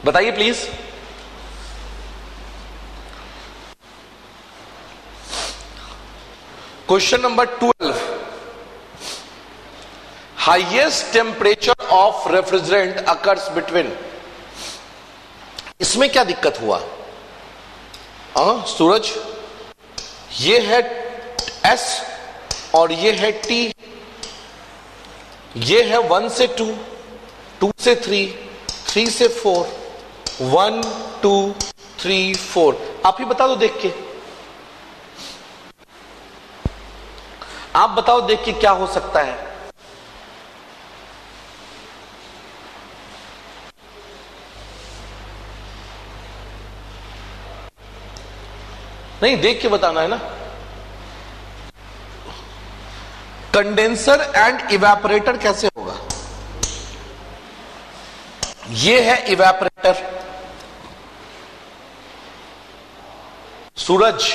बताइए please. Question number 12, highest temperature of refrigerant occurs between. इसमें क्या दिक्कत हुआ? सूरज, ये है S और ये है T, ये है 1 से 2, 2 से 3, 3 से 4, 1 2 3 4। आप ही बता दो देख के, आप बताओ देख के क्या हो सकता है। नहीं, देख के बताना है ना। कंडेंसर एंड इवेपोरेटर कैसे होगा? ये है इवेपोरेटर सूरज,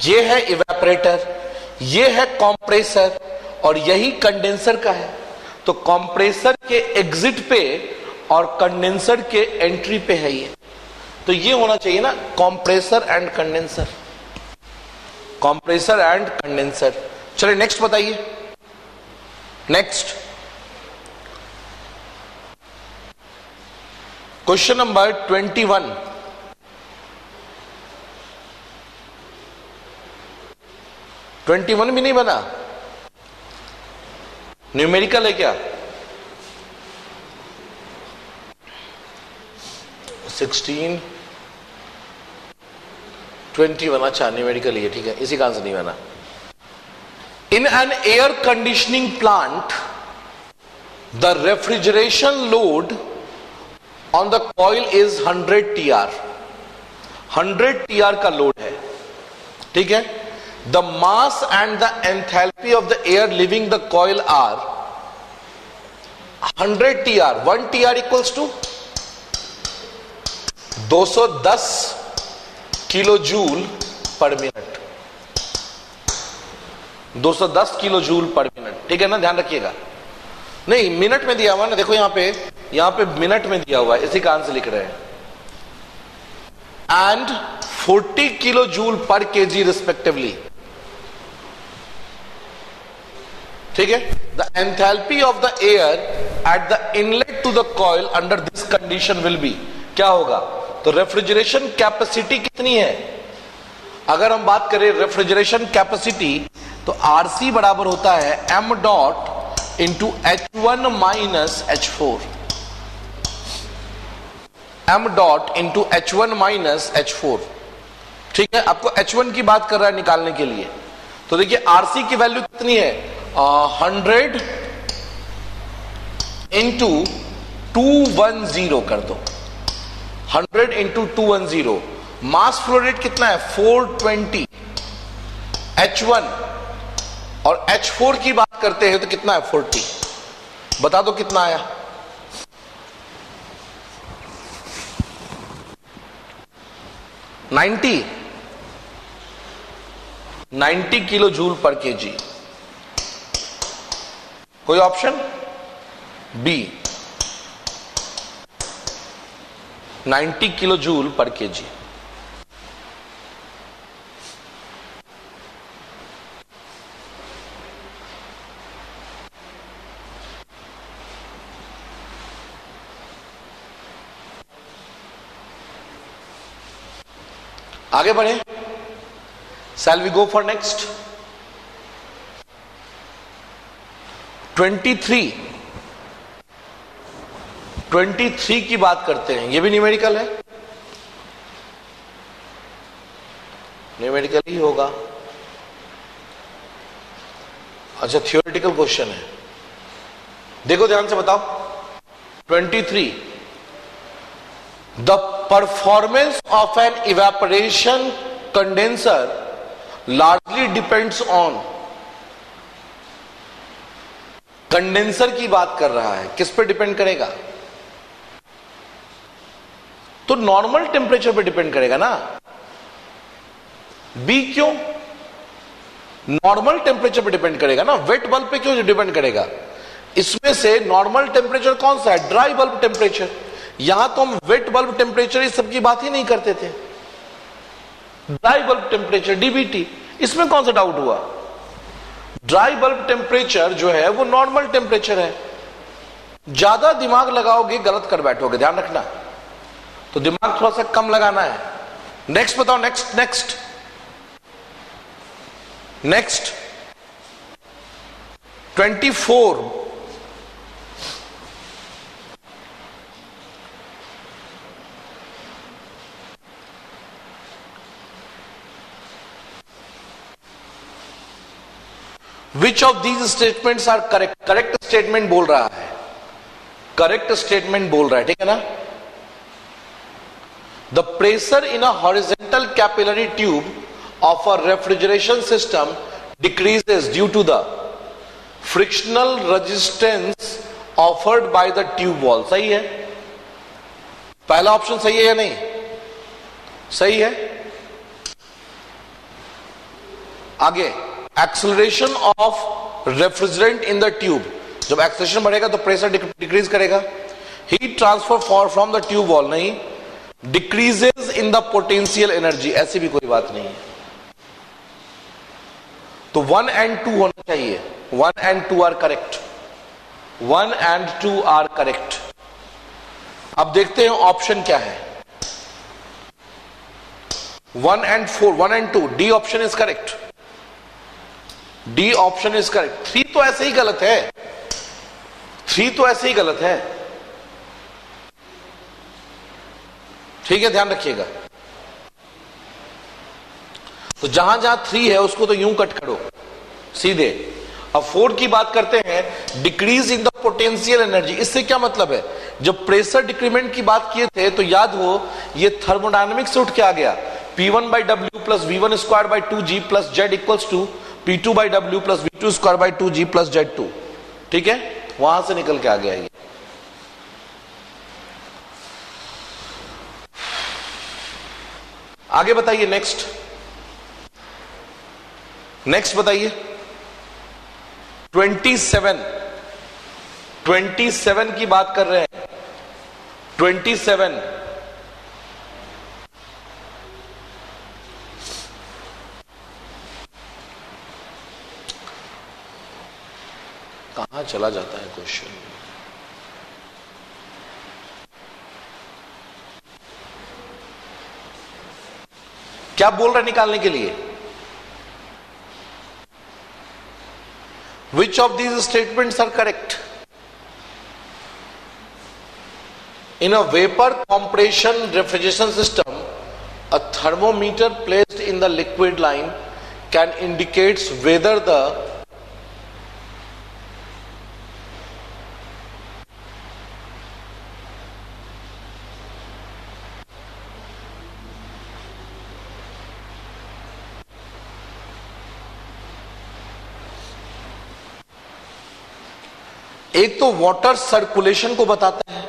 ये है इवेपोरेटर, ये है कंप्रेसर और यही कंडेंसर का है। तो कंप्रेसर के एग्जिट पे और कंडेंसर के एंट्री पे है ये। तो ये होना चाहिए ना, compressor and condenser, compressor and condenser. चलिए नेक्स्ट बताइए। नेक्स्ट क्वेश्चन नंबर 21, भी नहीं बना, न्यूमेरिकल है क्या? 16 21, अच्छा न्यूमेरिकल ही है, ठीक है, इसी का आंसर नहीं बना। In an air conditioning plant the refrigeration load on the coil is 100 TR। 100 TR का लोड है, ठीक है। The mass and the enthalpy of the air leaving the coil are 100 TR। 1 TR equals to 210 kilo joule per minute. 210 kilo joule per minute, ठीक है ना, ध्यान रखिएगा। नहीं, मिनट में दिया हुआ ना, देखो यहां पे मिनट में दिया हुआ है, इसी का आंसर लिख रहे हैं। And 40 kilo joule per KG respectively, ठीक है। The enthalpy of the air at the inlet to the coil under this condition will be, क्या होगा? तो रेफ्रिजरेशन कैपेसिटी कितनी है? अगर हम बात करें रेफ्रिजरेशन कैपेसिटी, तो आरसी बराबर होता है m dot into H1 minus H4, m dot into H1 minus H4, ठीक है। आपको H1 की बात कर रहा है निकालने के लिए। तो देखिए आरसी की वैल्यू कितनी है? 100 इंटू 210 कर दो, 100 इंटू 210। मास फ्लो रेट कितना है? 420। H1 और H4 की बात करते हैं तो कितना है? 40। बता दो कितना आया? $90 किलो जूल पर केजी। कोई option B, 90 kilo joule per KG. आगे बढ़े, shall we go for next. 23 की बात करते हैं। ये भी न्यूमेरिकल है, न्यूमेरिकल ही होगा। अच्छा, थियोरेटिकल क्वेश्चन है, देखो ध्यान से बताओ। 23, the performance of an evaporation condenser largely depends on, condenser की बात कर रहा है, किस पे डिपेंड करेगा? तो नॉर्मल टेम्परेचर पे डिपेंड करेगा ना। बी क्यों? नॉर्मल टेम्परेचर पे डिपेंड करेगा ना, वेट बल्ब पे क्यों डिपेंड करेगा? इसमें से नॉर्मल टेम्परेचर कौन सा है? Dry bulb temperature. यहां तो हम वेट बल्ब टेम्परेचर इस सब की बात ही नहीं करते थे, ड्राई बल्ब टेम्परेचर डीबीटी, इसमें कौन सा डाउट हुआ? ड्राई बल्ब टेम्परेचर जो है वो नॉर्मल टेम्परेचर है। ज्यादा दिमाग लगाओगे गलत कर बैठोगे, ध्यान रखना, तो दिमाग थोड़ा सा कम लगाना है। नेक्स्ट बताओ, next next next 24, which of these statements are correct? Correct statement बोल रहा है, करेक्ट स्टेटमेंट बोल रहा है, ठीक है ना। The pressure in a horizontal capillary tube of a refrigeration system decreases due to the frictional resistance offered by the tube wall। सही है? पहला ऑप्शन सही है या नहीं? सही है। आगे, acceleration of refrigerant in the tube, जब एक्सेलरेशन बढ़ेगा तो प्रेशर डिक्रीज करेगा। Heat transfer for from the tube wall, नहीं। Decreases in the potential energy, ऐसी भी कोई बात नहीं है। तो 1 and 2 होना चाहिए। 1 and 2 are correct, 1 and 2 are correct. अब देखते हैं ऑप्शन क्या है। 1 and 4, 1 and 2, D option is correct, D option is correct. 3 तो ऐसे ही गलत है, 3 तो ऐसे ही गलत है, ठीक है, ध्यान रखिएगा। तो जहां जहां 3 है उसको तो यूं कट करो सीधे। अब 4 की बात करते हैं, decrease in the potential energy. इससे क्या मतलब है? जब प्रेशर डिक्रीमेंट की बात किए थे तो याद हो ये थर्मोडायनेमिक्स से उठ के आ गया, P1 by W plus V1 square by 2G plus Z equals to P2 by W plus V2 square by 2G plus Z2, ठीक है, वहां से निकल के आ गया ये। आगे बताइए, नेक्स्ट नेक्स्ट बताइए। 27 की बात कर रहे हैं। 27 कहां चला जाता है क्वेश्चन? क्या बोल रहे निकालने के लिए? Which of these statements are correct? In a vapor compression refrigeration system, a thermometer placed in the liquid line can indicate whether the एक तो वाटर सर्कुलेशन को बताता है,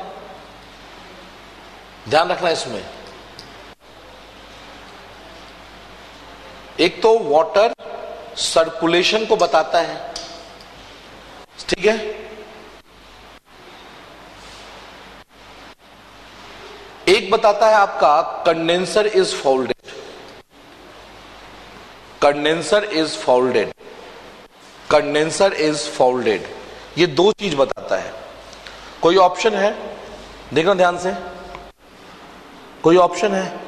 ध्यान रखना इसमें। एक तो वाटर सर्कुलेशन को बताता है, ठीक है। एक बताता है आपका condenser is folded, condenser is folded, condenser is folded, ये 2 चीज बताता है। कोई ऑप्शन है? देखो ध्यान से, कोई ऑप्शन है?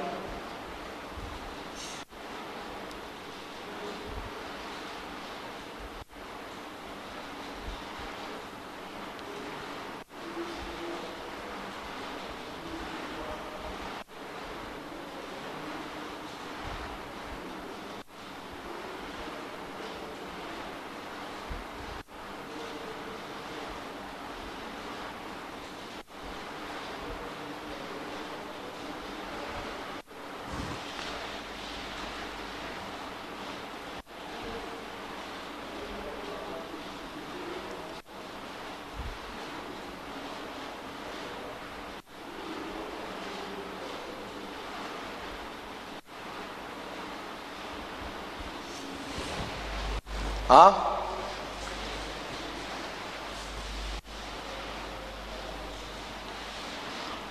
हाँ,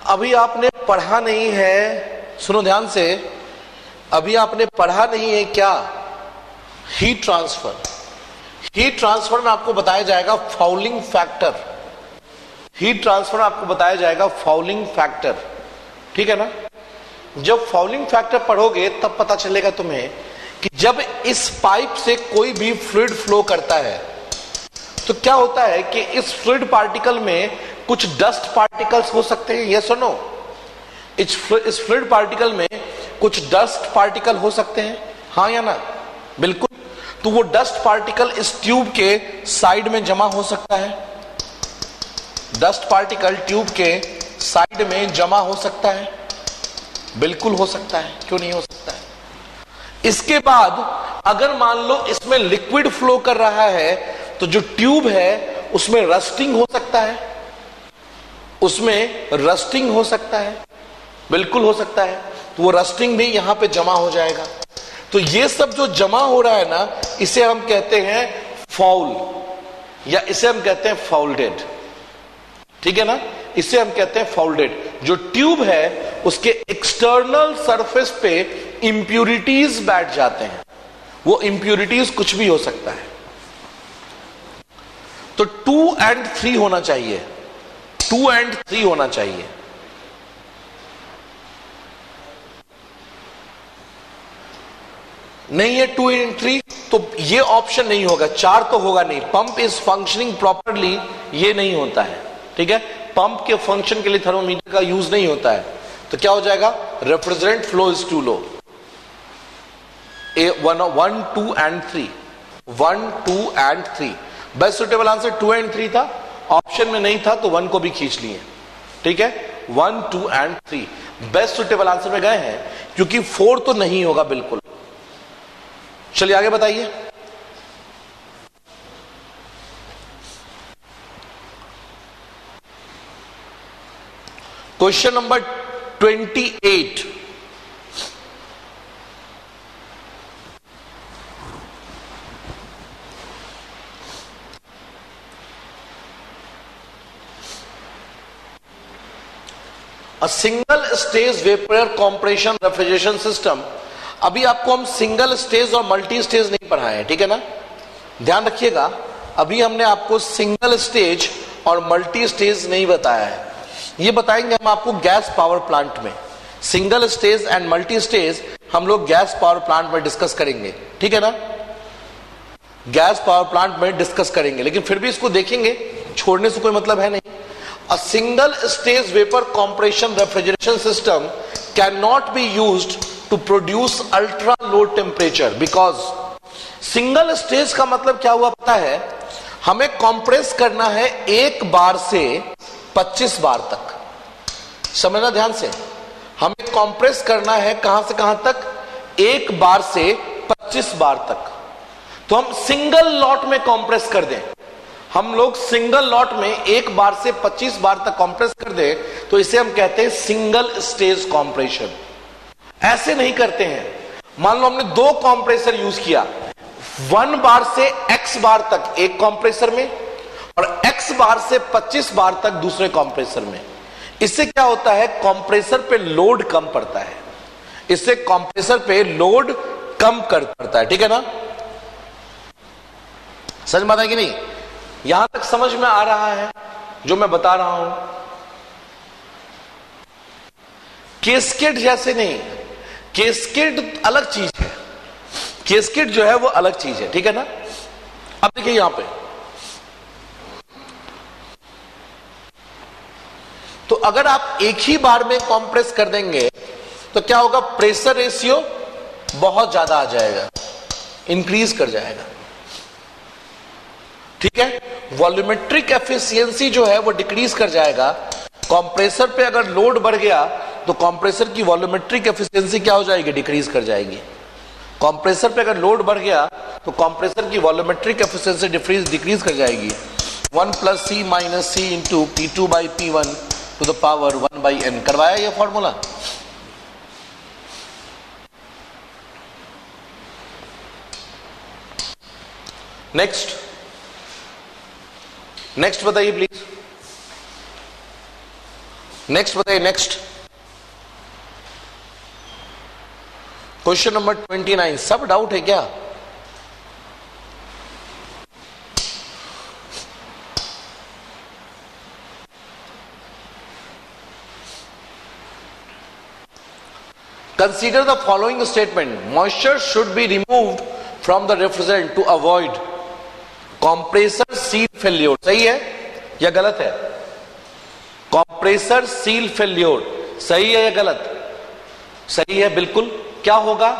अभी आपने पढ़ा नहीं है, सुनो ध्यान से, अभी आपने पढ़ा नहीं है क्या हीट ट्रांसफर। हीट ट्रांसफर में आपको बताया जाएगा फाउलिंग फैक्टर। हीट ट्रांसफर में आपको बताया जाएगा फाउलिंग फैक्टर, ठीक है ना। जब फाउलिंग फैक्टर पढ़ोगे तब पता चलेगा तुम्हें कि जब इस पाइप से कोई भी फ्लूइड फ्लो करता है तो क्या होता है कि इस फ्लूइड पार्टिकल में कुछ डस्ट पार्टिकल्स हो सकते हैं, यस और नो। इस फ्लूइड पार्टिकल में कुछ डस्ट पार्टिकल हो सकते हैं, हाँ या ना, बिल्कुल। तो वो डस्ट पार्टिकल इस ट्यूब के साइड में जमा हो सकता है। डस्ट पार्टिकल ट्यूब के साइड में जमा हो सकता है, बिल्कुल हो सकता है, क्यों नहीं हो सकता है। इसके बाद अगर मान लो इसमें लिक्विड फ्लो कर रहा है तो जो ट्यूब है उसमें रस्टिंग हो सकता है, उसमें रस्टिंग हो सकता है, बिल्कुल हो सकता है। तो वो रस्टिंग भी यहां पे जमा हो जाएगा। तो ये सब जो जमा हो रहा है ना, इसे हम कहते हैं फाउल, या इसे हम कहते हैं फाउल्डेड, ठीक है ना। इसे हम कहते हैं फाउल्डेड। जो ट्यूब है उसके एक्सटर्नल सरफेस पे इंप्यूरिटीज बैठ जाते हैं। वो इंप्यूरिटीज कुछ भी हो सकता है। तो 2 and 3 होना चाहिए, 2 and 3 होना चाहिए। नहीं है 2 and 3 तो ये ऑप्शन नहीं होगा, 4 तो होगा नहीं। पंप इज फंक्शनिंग प्रॉपरली, ये नहीं होता है, ठीक है। पंप के फंक्शन के लिए थर्मोमीटर का यूज नहीं होता है। तो क्या हो जाएगा, refrigerant flow is too low. 1, 2 and 3, 1, 2 and 3। Best suitable answer 2 and 3 था, ऑप्शन में नहीं था तो 1 को भी खींच लिए, ठीक है। 1, 2 and 3 बेस्ट सुटेबल आंसर में गए हैं, क्योंकि 4 तो नहीं होगा बिल्कुल। चलिए आगे बताइए। Question number 28। A single stage vapor compression refrigeration system। अभी आपको हम सिंगल स्टेज और मल्टी स्टेज नहीं पढ़ाए हैं, ठीक है ना, ध्यान रखिएगा। अभी हमने आपको सिंगल स्टेज और मल्टी स्टेज नहीं बताया है, ये बताएंगे हम आपको गैस पावर प्लांट में। Single stage and multi stage हम लोग गैस पावर प्लांट में डिस्कस करेंगे, ठीक है ना, गैस पावर प्लांट में डिस्कस करेंगे। लेकिन फिर भी इसको देखेंगे, छोड़ने से कोई मतलब है नहीं। A single stage vapor compression refrigeration system cannot be used to produce ultra low temperature because single stage का मतलब क्या हुआ पता है, हमें कंप्रेस करना है एक बार से 25 बार तक। समझना ध्यान से, हमें कंप्रेस करना है कहां से कहां तक, एक बार से 25 बार तक। तो हम सिंगल लॉट में कंप्रेस कर दें, हम लोग सिंगल लॉट में एक बार से 25 बार तक कंप्रेस कर दें तो इसे हम कहते हैं सिंगल स्टेज कंप्रेशन। ऐसे नहीं करते हैं। मान लो हमने 2 कंप्रेसर यूज किया, 1 बार से x बार तक एक कंप्रेसर में और x बार से 25 बार तक दूसरे कंप्रेसर में। इससे क्या होता है, कंप्रेसर पे लोड कम पड़ता है, इससे कंप्रेसर पे लोड कम कर पड़ता है, ठीक है ना। समझ में आता है कि नहीं, यहां तक समझ में आ रहा है जो मैं बता रहा हूं। केस्केट जैसे नहीं, केस्केट अलग चीज है, केस्केट जो है वो अलग चीज है, ठीक है ना। अब देखिए यहां पे, तो अगर आप एक ही बार में कंप्रेस कर देंगे तो क्या होगा, प्रेशर रेशियो बहुत ज्यादा आ जाएगा, इंक्रीज कर जाएगा, ठीक है। वॉल्यूमेट्रिक एफिशिएंसी जो है वो डिक्रीज कर जाएगा। कंप्रेसर पे अगर लोड बढ़ गया तो कंप्रेसर की वॉल्यूमेट्रिक एफिशिएंसी क्या हो जाएगी, डिक्रीज कर जाएगी। कंप्रेसर पे अगर लोड बढ़ गया तो कंप्रेसर की वॉल्यूमेट्रिक एफिशिएंसी डिक्रीज कर जाएगी। 1 + C - C × P2/P1 to the power 1/n। करवाया ये फॉर्मूला, नेक्स्ट नेक्स्ट बताइए प्लीज, नेक्स्ट बताइए। Next question number 29। सब डाउट है क्या? Consider the following statement. Moisture should be removed from the refrigerant to avoid compressor seal failure. सही है या गलत है? compressor seal failure सही है या गलत? सही है बिल्कुल। क्या होगा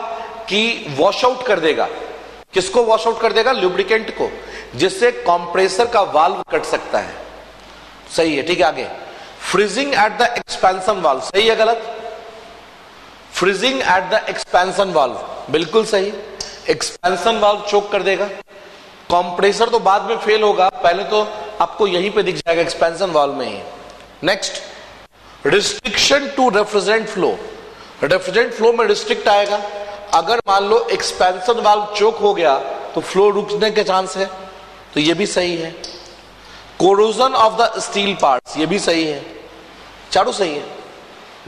कि वॉश आउट कर देगा। किसको वॉश आउट कर देगा? लुब्रिकेंट को, जिससे कंप्रेसर का वाल्व कट सकता है। सही है, ठीक है। आगे, freezing at the expansion valve सही है गलत? Freezing at the expansion valve बिल्कुल सही। एक्सपेंशन वाल्व चोक कर देगा। कंप्रेसर तो बाद में फेल होगा, पहले तो आपको यहीं पे दिख जाएगा एक्सपेंशन वाल्व में ही। Next, restriction to refrigerant flow. Refrigerant flow में रिस्ट्रिक्ट आएगा। अगर मान लो एक्सपेंशन वाल्व चोक हो गया तो फ्लो रुकने के चांस है, तो ये भी सही है। Corrosion of the steel parts ये भी सही है। चारों सही है।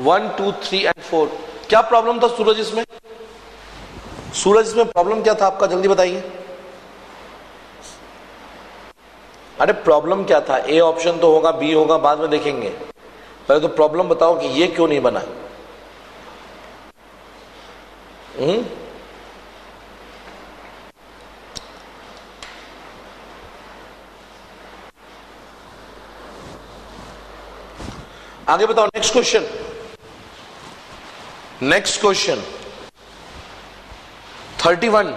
1, 2, 3 एंड 4। क्या प्रॉब्लम था सूरज इसमें? सूरज इसमें प्रॉब्लम क्या था आपका, जल्दी बताइए। अरे प्रॉब्लम क्या था? ए ऑप्शन तो होगा, बी होगा, बाद में देखेंगे। पहले तो प्रॉब्लम बताओ कि ये क्यों नहीं बना। आगे बताओ। Next question, next question 31।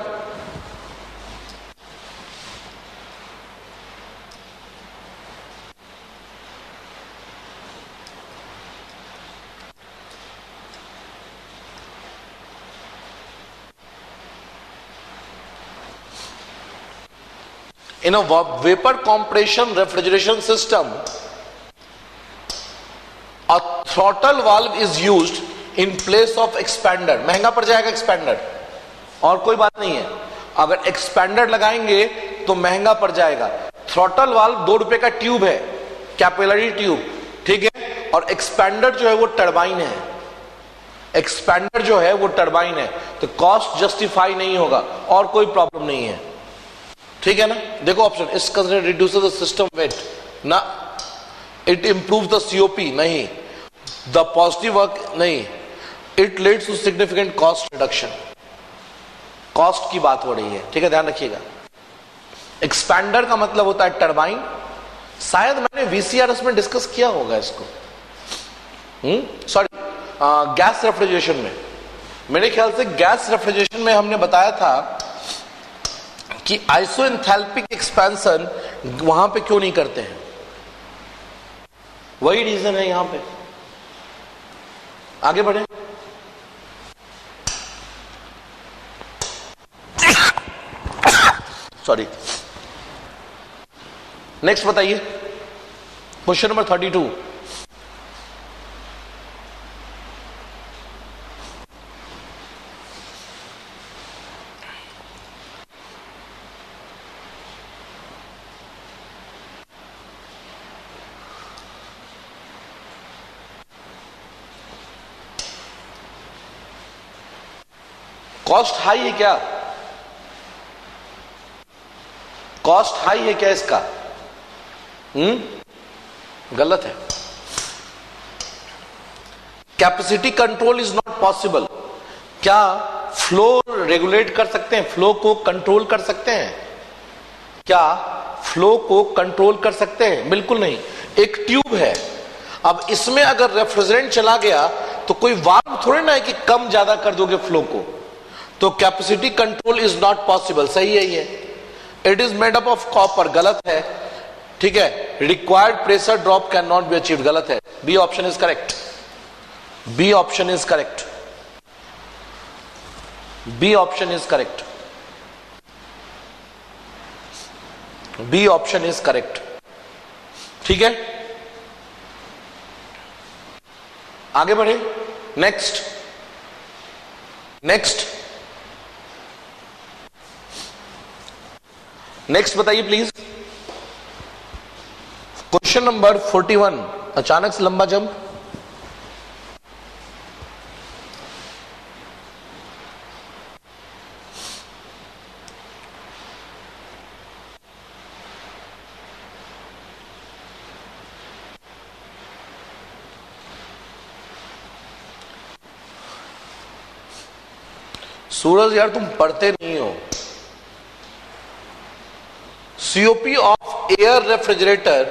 In a vapor compression refrigeration system, a throttle valve is used in place of expander. महंगा पड़ जाएगा एक्सपेंडर, और कोई बात नहीं है। अगर एक्सपेंडर लगाएंगे तो महंगा पड़ जाएगा। थ्रॉटल वाल्व 2 रुपए का ट्यूब है, कैपिलरी ट्यूब, ठीक है। और एक्सपेंडर जो है वो टरबाइन है। एक्सपेंडर जो है वो टरबाइन है, तो कॉस्ट जस्टिफाई नहीं होगा, और कोई प्रॉब्लम नहीं है, ठीक है ना। देखो ऑप्शन, इस consider reduces the system weight ना, इट इंप्रूव द सीओपी नहीं, द पॉजिटिव वर्क नहीं, it leads to significant cost reduction. Cost की बात हो रही है, ठीक है, ध्यान रखिएगा। एक्सपैंडर का मतलब होता है टरबाइन। शायद मैंने वीसीआरएस में डिस्कस किया होगा इसको, सॉरी गैस रेफ्रिजरेशन में। मेरे ख्याल से गैस रेफ्रिजरेशन में हमने बताया था कि आइसोएंथैल्पिक एक्सपेंशन वहां पे क्यों नहीं करते हैं। वही रीजन है यहां पे। आगे बढ़े। सॉरी, नेक्स्ट बताइए क्वेश्चन नंबर 32। कॉस्ट हाई है क्या? कॉस्ट हाई है क्या इसका? गलत है। Capacity control is not possible. क्या फ्लो रेगुलेट कर सकते हैं? फ्लो को कंट्रोल कर सकते हैं? क्या फ्लो को कंट्रोल कर सकते हैं? बिल्कुल नहीं। एक ट्यूब है, अब इसमें अगर रेफ्रिजरेंट चला गया तो कोई वाल्व थोड़े ना है कि कम ज्यादा कर दोगे फ्लो को। तो capacity control is not possible, सही है ये। It is made up of copper, गलत है, ठीक है। Required pressure drop can not be achieved, गलत है। B option is correct. B option is correct. B option is correct. B option is correct, ठीक है। आगे बढ़े। नेक्स्ट, नेक्स्ट नेक्स्ट बताइए प्लीज। क्वेश्चन नंबर 41, अचानक से लंबा जंप। सूरज यार तुम पढ़ते नहीं हो। COP of air refrigerator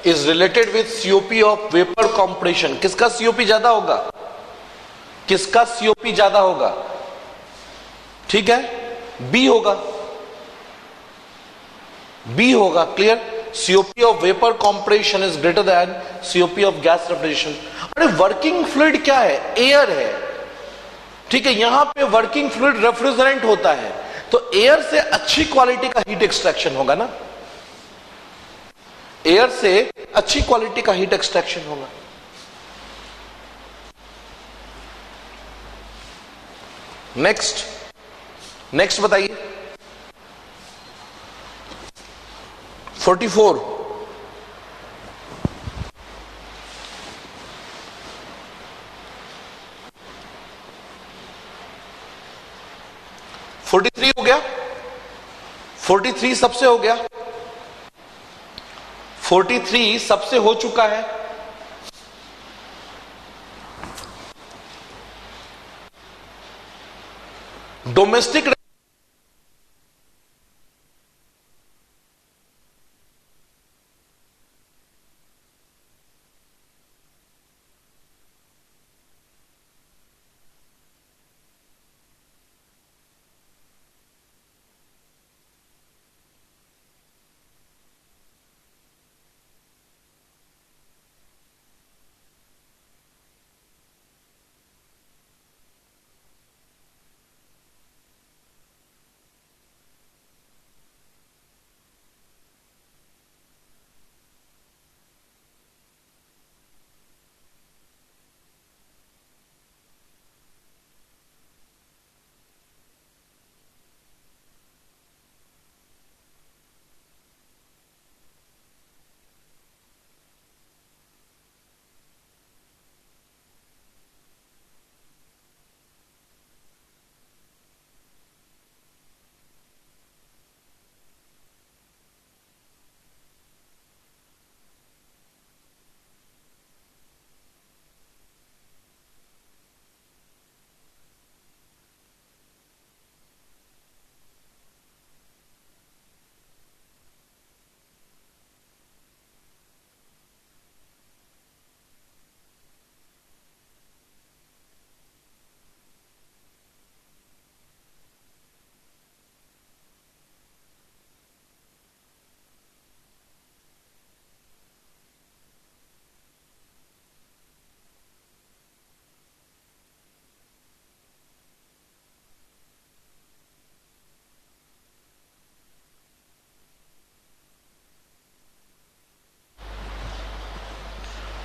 is related with COP of vapour compression. किसका COP ज्यादा होगा? किसका COP ज्यादा होगा? ठीक है, बी होगा, बी होगा। Clear? COP of vapour compression is greater than COP of gas refrigeration. अरे वर्किंग फ्लूइड क्या है? एयर है। ठीक है, यहां पे वर्किंग फ्लूइड रेफ्रिजरेंट होता है, तो एयर से अच्छी क्वालिटी का हीट एक्सट्रैक्शन होगा ना, एयर से अच्छी क्वालिटी का हीट एक्सट्रैक्शन होगा। नेक्स्ट, नेक्स्ट बताइए। 44, हो गया। 43 सबसे हो गया। 43 सबसे हो चुका है। Domestic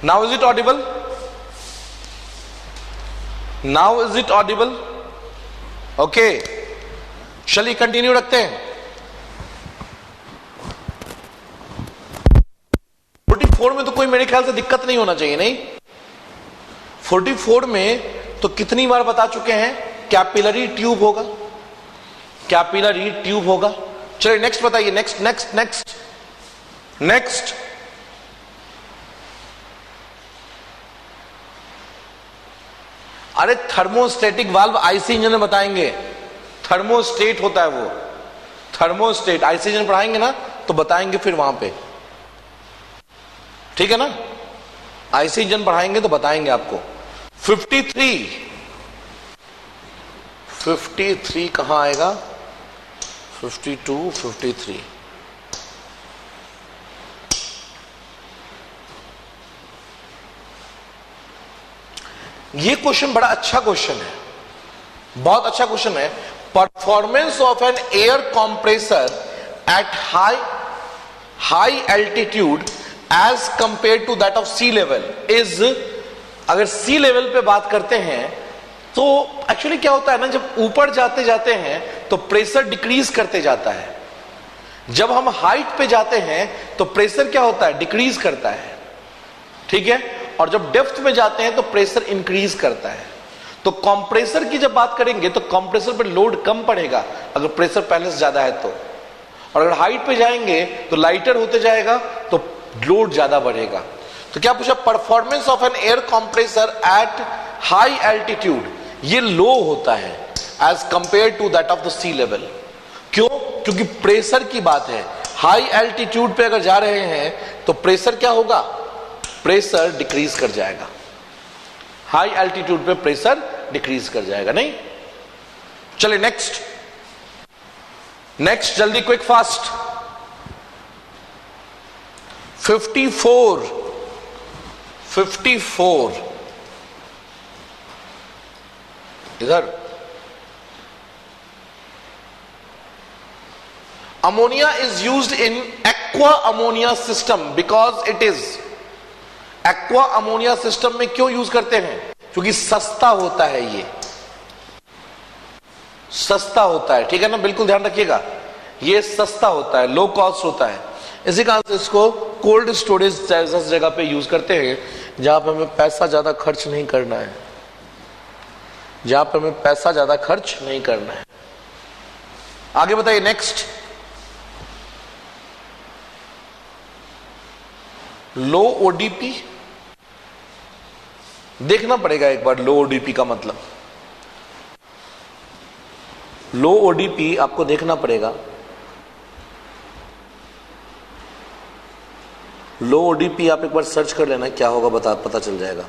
Now is it audible? Now is it audible? Okay. चलिए कंटिन्यू रखते हैं। 44 में तो कोई मेरे ख्याल से दिक्कत नहीं होना चाहिए, नहीं? 44 में तो कितनी बार बता चुके हैं, कैपिलरी ट्यूब होगा, कैपिलरी ट्यूब होगा। चलिए नेक्स्ट बताइए। नेक्स्ट नेक्स्ट नेक्स्ट नेक्स्ट अरे थर्मोस्टेटिक वाल्व आईसी इंजन में बताएंगे। थर्मोस्टेट होता है वो, थर्मोस्टेट। आईसी इंजन पढ़ाएंगे ना तो बताएंगे फिर वहां पे, ठीक है ना? आईसी इंजन पढ़ाएंगे तो बताएंगे आपको। 53 कहां आएगा? 52, 53। ये क्वेश्चन बड़ा अच्छा क्वेश्चन है, बहुत अच्छा क्वेश्चन है। Performance of an air compressor at high altitude as compare to that of sea level is. अगर सी लेवल पे बात करते हैं तो एक्चुअली क्या होता है ना, जब ऊपर जाते जाते हैं तो प्रेशर डिक्रीज करते जाता है, जब हम हाइट पे जाते हैं तो प्रेशर क्या होता है, डिक्रीज करता है, ठीक है, और जब डेप्थ में जाते हैं तो प्रेशर इंक्रीज करता है। तो कंप्रेसर की जब बात करेंगे तो कंप्रेसर पे लोड कम पड़ेगा अगर प्रेशर पहले से ज्यादा है तो, और अगर हाइट पे जाएंगे तो लाइटर होते जाएगा तो लोड ज्यादा बढ़ेगा। तो क्या पूछा, performance of an air compressor at high altitude, ये लो होता है as compare to that of the sea level. क्यों? क्योंकि प्रेशर की बात है, हाई एल्टीट्यूड पे अगर जा रहे हैं तो प्रेशर क्या होगा, प्रेशर डिक्रीज कर जाएगा, हाई एल्टीट्यूड पे प्रेशर डिक्रीज कर जाएगा। नहीं, चलिए नेक्स्ट जल्दी, क्विक फास्ट। 54 इधर, ammonia is used in aqua ammonia system because it is, aqua ammonia system में क्यों यूज करते हैं, क्योंकि सस्ता होता है, ये सस्ता होता है, ठीक है ना, बिल्कुल ध्यान रखिएगा, ये सस्ता होता है, लो कॉस्ट होता है। इसी कारण से इसको कोल्ड स्टोरेज जगह पे यूज करते हैं जहां पे हमें पैसा ज्यादा खर्च नहीं करना है, जहां पे हमें पैसा ज्यादा खर्च नहीं करना है। आगे बताइए नेक्स्ट, लो ओडीपी, देखना पड़ेगा एक बार लो ओडीपी का मतलब, लो ओडीपी आपको देखना पड़ेगा। लो ओडीपी आप एक बार सर्च कर लेना, क्या होगा पता चल जाएगा।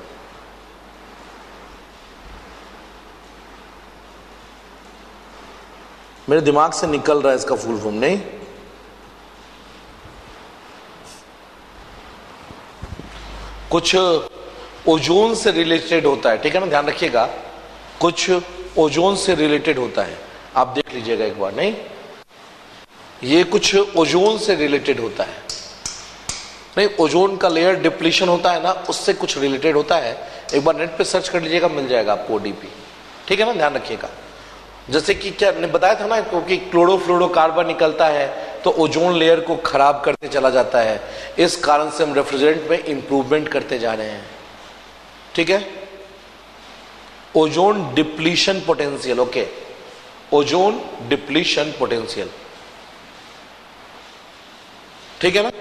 मेरे दिमाग से निकल रहा है इसका फुल फॉर्म, नहीं, कुछ ओजोन से रिलेटेड होता है, ठीक है ना, ध्यान रखिएगा, कुछ ओजोन से रिलेटेड होता है, आप देख लीजिएगा एक बार। नहीं, ये कुछ ओजोन से रिलेटेड होता है, नहीं, ओजोन का लेयर डिप्लीशन होता है ना, उससे कुछ रिलेटेड होता है, एक बार नेट पे सर्च कर लीजिएगा, मिल जाएगा आपको ओडीपी, ठीक है ना, ध्यान रखिएगा। जैसे कि क्या ने बताया था ना, क्योंकि क्लोरोफ्लोरोकार्बन निकलता है तो ओजोन लेयर को खराब करते चला जाता है, इस कारण से हम रेफ्रिजरेंट में इंप्रूवमेंट करते जा रहे हैं, ठीक है। Ozone depletion potential, okay, ozone depletion potential, ठीक है ना।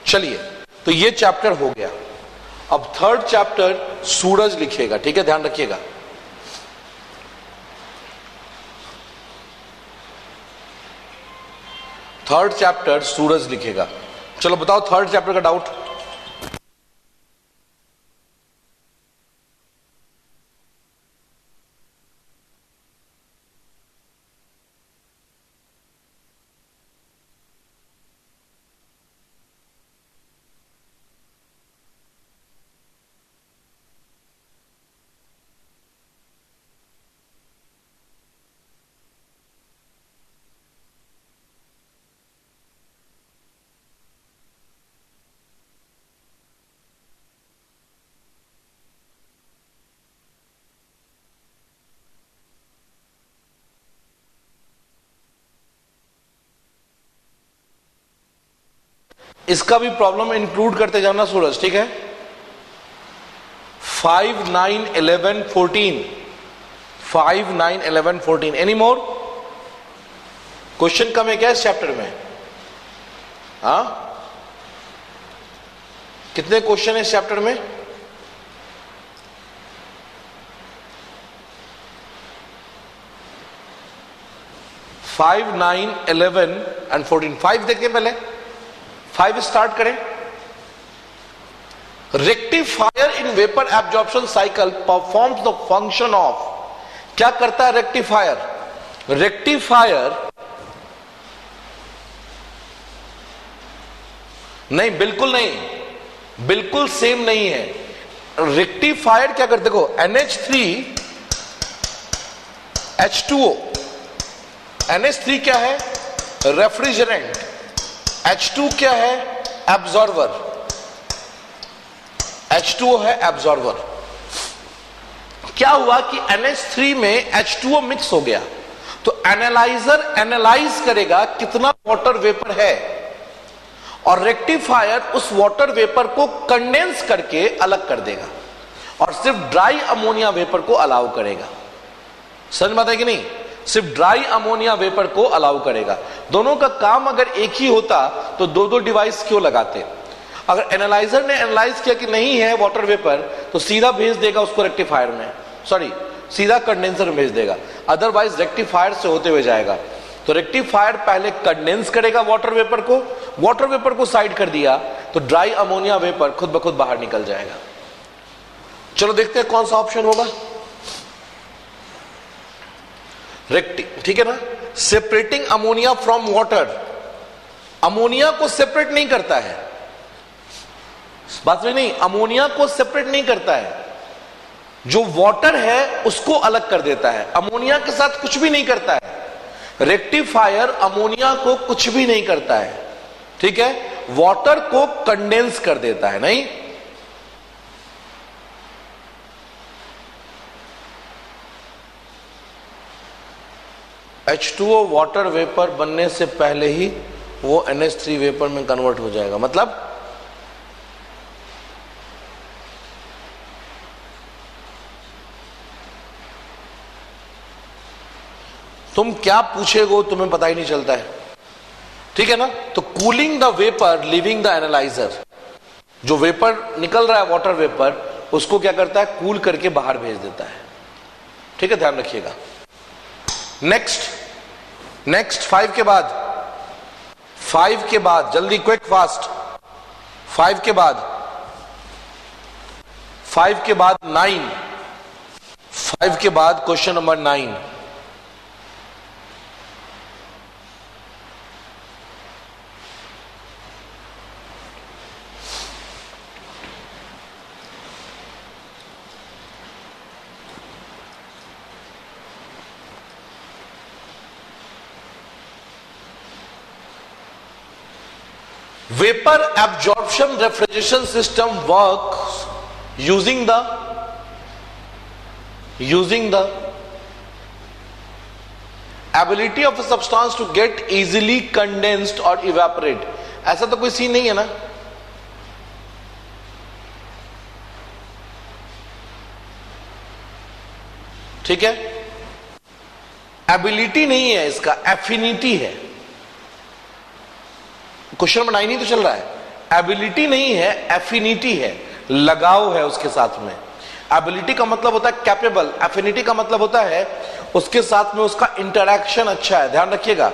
चलिए, तो ये चैप्टर हो गया। अब थर्ड चैप्टर सूरज लिखिएगा, ठीक है, ध्यान रखिएगा। थर्ड चैप्टर सूरज लिखेगा। चलो बताओ थर्ड चैप्टर का डाउट। इसका भी प्रॉब्लम इंक्लूड करते जाना सूरज, ठीक है। 5, 9, 11, 14, 5, 9, 11, 14, एनी मोर क्वेश्चन कम है क्या इस चैप्टर में? हाँ, कितने क्वेश्चन है इस चैप्टर में? Five, 9, 11 and 14। 5 देखिए पहले, 5 स्टार्ट करें। Rectifier in vapour absorption cycle performs the function of, क्या करता है रेक्टिफायर? रेक्टिफायर नहीं, बिल्कुल नहीं, बिल्कुल सेम नहीं है। रेक्टिफायर क्या करते, देखो NH3 H2O, NH3 क्या है? रेफ्रिजरेंट। H2 क्या है? एब्जॉर्वर। H2O है एब्जॉर्वर। क्या हुआ कि NH3 में H2O मिक्स हो गया, तो एनालाइजर एनालाइज करेगा कितना वाटर वेपर है और रेक्टिफायर उस वाटर वेपर को कंडेंस करके अलग कर देगा और सिर्फ ड्राई अमोनिया वेपर को अलाउ करेगा। समझ में आता है कि नहीं? सिर्फ ड्राई अमोनिया वेपर को अलाउ करेगा। दोनों का काम अगर एक ही होता तो दो दो डिवाइस क्यों लगाते? अगर एनालाइजर ने एनालाइज किया कि नहीं है वाटर वेपर तो सीधा भेज देगा उसको रेक्टिफायर में, सॉरी सीधा कंडेंसर में भेज देगा, अदरवाइज रेक्टिफायर से होते हुए जाएगा। तो रेक्टिफायर पहले कंडेंस करेगा वाटर वेपर को साइड कर दिया तो ड्राई अमोनिया वेपर खुद ब खुद बाहर निकल जाएगा। चलो देखते हैं कौन सा ऑप्शन होगा। ठीक है ना? Separating ammonia from water, ammonia को सेपरेट नहीं करता है, बात में नहीं, अमोनिया को सेपरेट नहीं करता है, जो वाटर है उसको अलग कर देता है, अमोनिया के साथ कुछ भी नहीं करता है। रेक्टिफायर अमोनिया को कुछ भी नहीं करता है, ठीक है, वाटर को कंडेंस कर देता है। नहीं, H2O वाटर वेपर बनने से पहले ही वो NH3 वेपर में कन्वर्ट हो जाएगा। मतलब तुम क्या पूछेगो तुम्हें पता ही नहीं चलता है, ठीक है ना? तो cooling the vapour living the analyser, जो वेपर निकल रहा है वाटर वेपर उसको क्या करता है? कूल करके बाहर भेज देता है। ठीक है, ध्यान रखिएगा। नेक्स्ट 5 के बाद जल्दी, क्विक फास्ट, 5 के बाद 9, 5 के बाद question number 9। Vapor absorption refrigeration system works using the ability of a substance to get easily condensed or evaporate। ऐसा तो कोई सीन नहीं है ना? ठीक है, एबिलिटी नहीं है इसका, एफिनिटी है। क्वेश्चन नंबर 9 ही तो चल रहा है। एबिलिटी नहीं है, एफिनिटी है, लगाव है उसके साथ में। एबिलिटी का मतलब होता है कैपेबल, एफिनिटी का मतलब होता है उसके साथ में उसका इंटरैक्शन अच्छा है। ध्यान रखिएगा।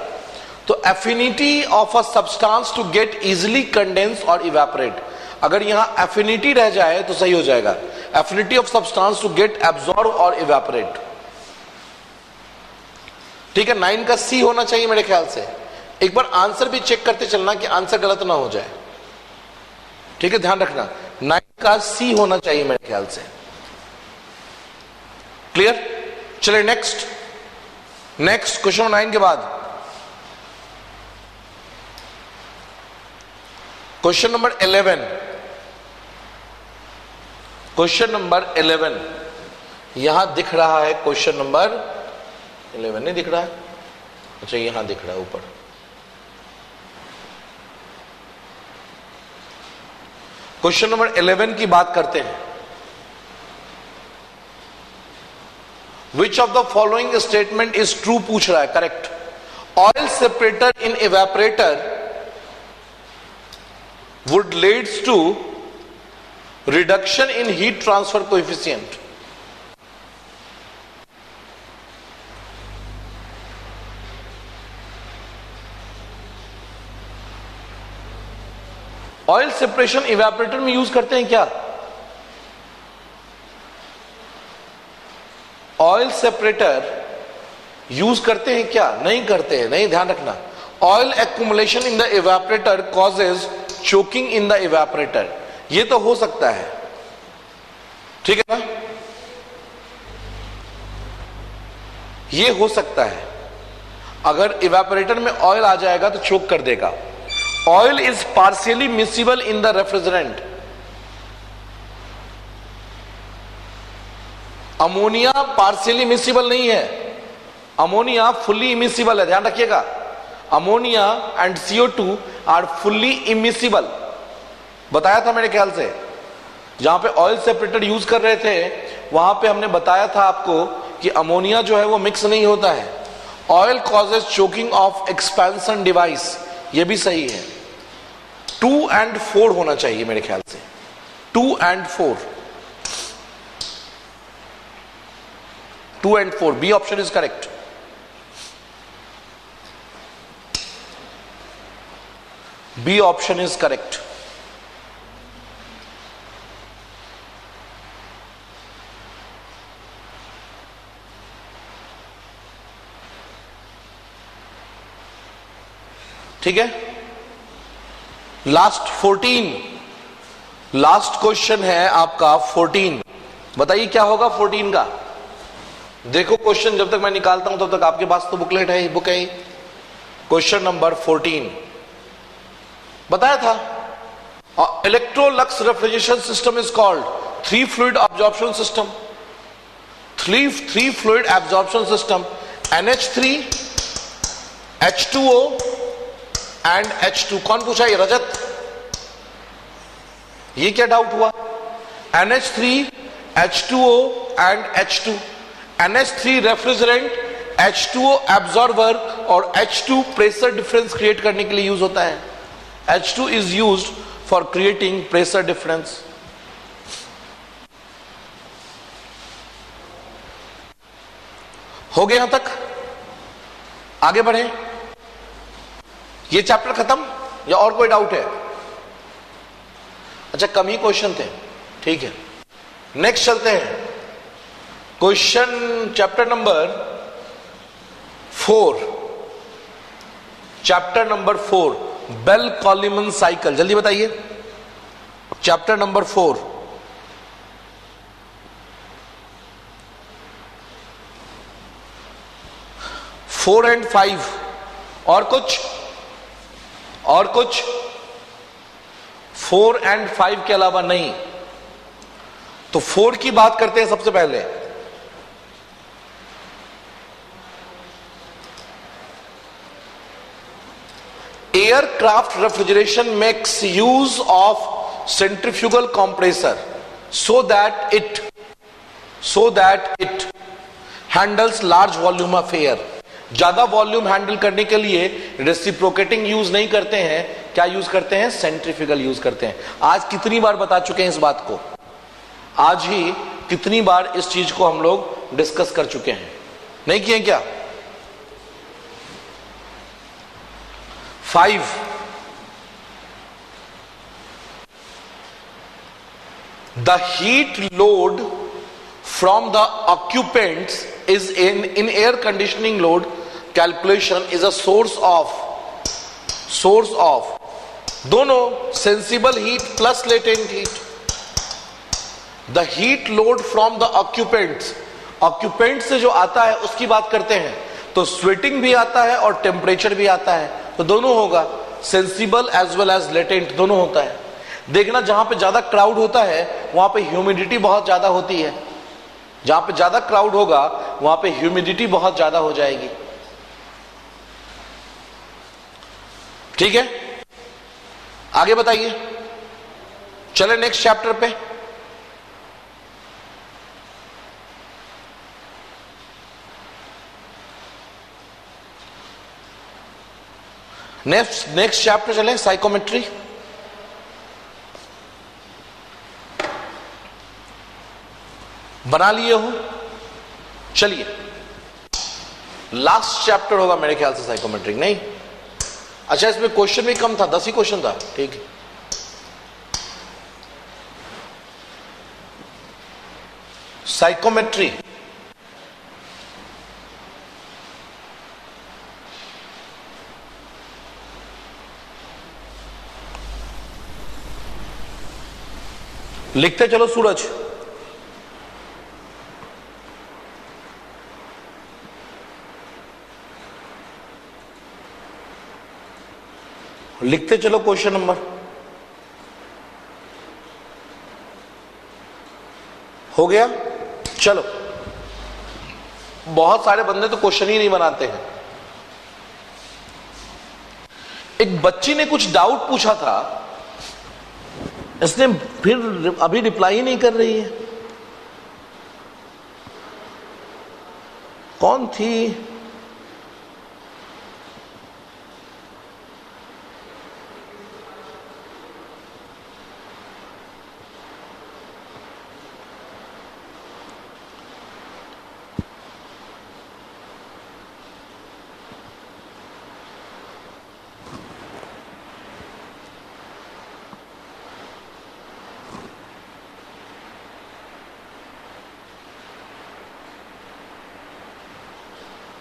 तो affinity of a substance to get easily condense और इवेपोरेट, अगर यहां एफिनिटी रह जाए तो सही हो जाएगा। Affinity of substance to get absorb और इवेपोरेट। ठीक है, 9 का सी होना चाहिए मेरे ख्याल से। एक बार आंसर भी चेक करते चलना कि आंसर गलत ना हो जाए। ठीक है, ध्यान रखना, 9 का सी होना चाहिए मेरे ख्याल से। क्लियर? चलिए नेक्स्ट क्वेश्चन 9 के बाद क्वेश्चन नंबर 11। क्वेश्चन नंबर 11 यहां दिख रहा है। क्वेश्चन नंबर 11 नहीं दिख रहा है? अच्छा, यहां दिख रहा है ऊपर। क्वेश्चन नंबर 11 की बात करते हैं। Which of the following statement is true पूछ रहा है। Correct. Oil separator in evaporator would leads to reduction in heat transfer coefficient. Oil separation evaporator में यूज करते हैं क्या? ऑयल सेपरेटर यूज करते हैं क्या? नहीं करते हैं। नहीं, ध्यान रखना। Oil accumulation in the evaporator causes choking in the evaporator, ये तो हो सकता है। ठीक है ना, ये हो सकता है। अगर इवेपोरेटर में ऑयल आ जाएगा तो चोक कर देगा। Oil is partially miscible in the refrigerant. Ammonia partially miscible नहीं है। अमोनिया फुल्ली इमिसिबल है, ध्यान रखिएगा, ammonia and CO2 are fully immiscible. बताया था मेरे ख्याल से, जहां पे ऑयल सेपरेटर यूज कर रहे थे वहां पे हमने बताया था आपको कि अमोनिया जो है वो मिक्स नहीं होता है। Oil causes choking of expansion device, ये भी सही है। 2 and 4 होना चाहिए मेरे ख्याल से, 2 and 4, 2 and 4, B option is correct. B option is correct. ठीक है, लास्ट 14, लास्ट क्वेश्चन है आपका 14। बताइए क्या होगा 14 का। देखो क्वेश्चन जब तक मैं निकालता हूं तब तक आपके पास तो बुकलेट है, बुक है। क्वेश्चन नंबर 14 बताया था, Electrolux refrigeration system is called 3 fluid absorption system. 3 fluid absorption system, NH3, H2O and H2। कौन पूछा ये? रजत। ये क्या डाउट हुआ? NH3, H2O and H2। NH3 refrigerant, H2O absorber और H2 प्रेशर डिफरेंस क्रिएट करने के लिए यूज होता है। H2 is used for creating pressure difference. हो गया यहां तक? आगे बढ़े। ये चैप्टर खत्म या और कोई डाउट है? अच्छा, कम ही क्वेश्चन थे, ठीक है। नेक्स्ट चलते हैं, question chapter number 4। Chapter number 4, Bell Coleman cycle. जल्दी बताइए, चैप्टर नंबर 4। फोर एंड 5 और कुछ? और कुछ? 4 and 5 के अलावा नहीं। तो 4 की बात करते हैं सबसे पहले। Aircraft refrigeration makes use of centrifugal compressor so that it handles large volume of air. ज्यादा वॉल्यूम हैंडल करने के लिए रेसिप्रोकेटिंग यूज नहीं करते हैं, क्या यूज करते हैं? सेंट्रीफ्यूगल यूज करते हैं। आज कितनी बार बता चुके हैं इस बात को? आज ही कितनी बार इस चीज को हम लोग डिस्कस कर चुके हैं? नहीं किए क्या? 5, the heat load from the occupants is in air conditioning load calculation is a source of दोनों sensible heat plus latent heat। the heat load from the occupants से जो आता है उसकी बात करते हैं, तो स्वेटिंग भी आता है और टेम्परेचर भी आता है, तो दोनों होगा, sensible as well as latent दोनों होता है। देखना, जहां पे ज्यादा क्राउड होता है वहां पे ह्यूमिडिटी बहुत ज्यादा होती है। जहां पे ज्यादा क्राउड होगा वहां पे ह्यूमिडिटी बहुत ज्यादा हो जाएगी। ठीक है, आगे बताइए, चले नेक्स्ट चैप्टर पे। नेक्स्ट चैप्टर चले, साइकोमेट्री। बना लिए हो? चलिए, लास्ट चैप्टर होगा मेरे ख्याल से साइकोमेट्रिक, नहीं? अच्छा, इसमें क्वेश्चन भी कम था, 10 ही क्वेश्चन था, ठीक है। साइकोमेट्री लिखते चलो, सूरज। लिखते चलो क्वेश्चन नंबर। हो गया? चलो, बहुत सारे बंदे तो क्वेश्चन ही नहीं बनाते हैं। एक बच्ची ने कुछ डाउट पूछा था, इसने फिर अभी रिप्लाई ही नहीं कर रही है। कौन थी?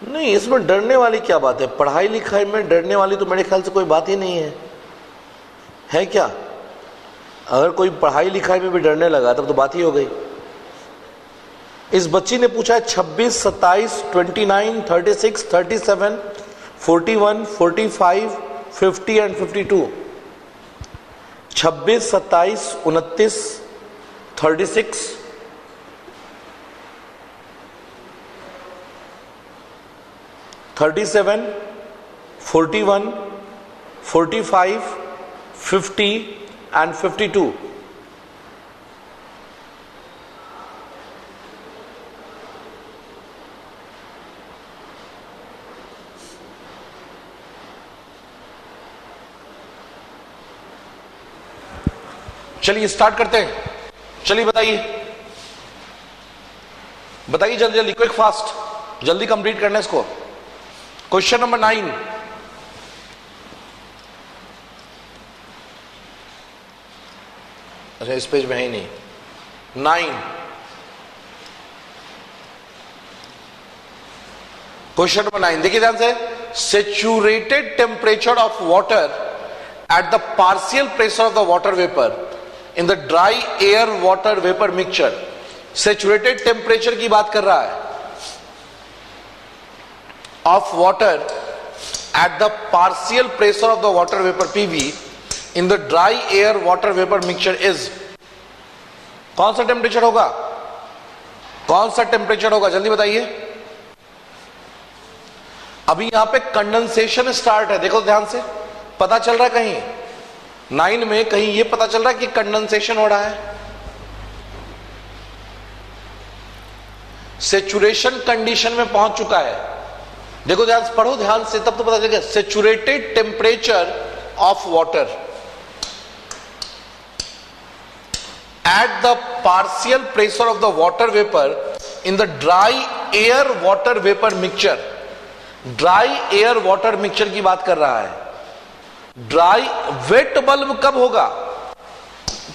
नहीं, इसमें डरने वाली क्या बात है? पढ़ाई लिखाई में डरने वाली तो मेरे ख्याल से कोई बात ही नहीं है क्या? अगर कोई पढ़ाई लिखाई में भी डरने लगा तब तो बात ही हो गई। इस बच्ची ने पूछा है 26, 27, 29, 36, 37, 41, 45, 50 एंड 52। 26, 27, 29, 36, 37, 41, 45, 50 and 52। चलिए स्टार्ट करते हैं। चलिए बताइए बताइए जल्दी जल्दी, क्विक फास्ट, जल्दी कंप्लीट करना इसको। Question number 9। अच्छा, इस पेज में है ही नहीं। 9 क्वेश्चन नंबर 9 देखिए ध्यान से। Saturated temperature of water at the partial pressure of the water vapour in the dry air water vapour mixture. Saturated temperature की बात कर रहा है of water at the partial pressure of the water vapor PV in the dry air water vapor mixture is। कौन सा टेम्परेचर होगा? कौन सा टेम्परेचर होगा? जल्दी बताइए। अभी यहां पे कंडेंसेशन स्टार्ट है, देखो ध्यान से। पता चल रहा है कहीं 9 में कहीं ये पता चल रहा है कि कंडेंसेशन हो रहा है? सेचुरेशन कंडीशन में पहुंच चुका है। देखो ध्यान से, पढ़ो ध्यान से, तब तो पता चलेगा। Saturated temperature of water at the partial pressure of the water vapour in the dry air water vapour mixture. Dry air water mixture की बात कर रहा है। ड्राई वेट बल्ब कब होगा?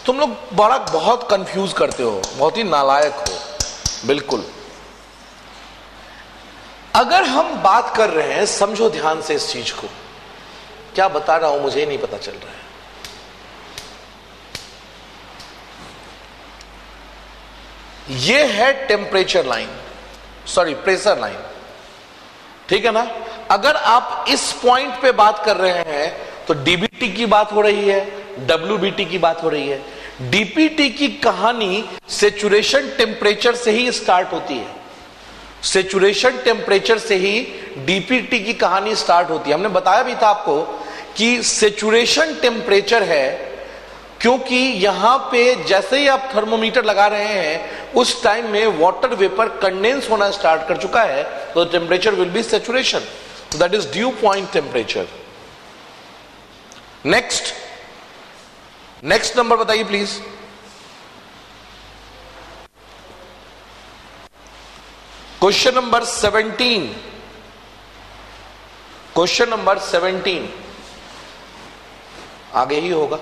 तुम लोग बहुत कंफ्यूज करते हो, बहुत ही नालायक हो, बिल्कुल। अगर हम बात कर रहे हैं, समझो ध्यान से इस चीज को, क्या बता रहा हूं मुझे ही नहीं पता चल रहा है। ये है temperature line, sorry pressure line, ठीक है ना? अगर आप इस पॉइंट पे बात कर रहे हैं तो डीबीटी की बात हो रही है, डब्ल्यूबीटी की बात हो रही है। डीपीटी की कहानी सेचुरेशन टेम्परेचर से ही स्टार्ट होती है। सेचुरेशन टेम्परेचर से ही डीपीटी की कहानी स्टार्ट होती है। हमने बताया भी था आपको कि सेचुरेशन टेम्परेचर है, क्योंकि यहां पे जैसे ही आप थर्मोमीटर लगा रहे हैं उस टाइम में वाटर वेपर कंडेंस होना स्टार्ट कर चुका है, तो temperature will be saturation, that is dew point temperature. Next number बताइए please. Question number 17। Question number 17 आगे ही होगा।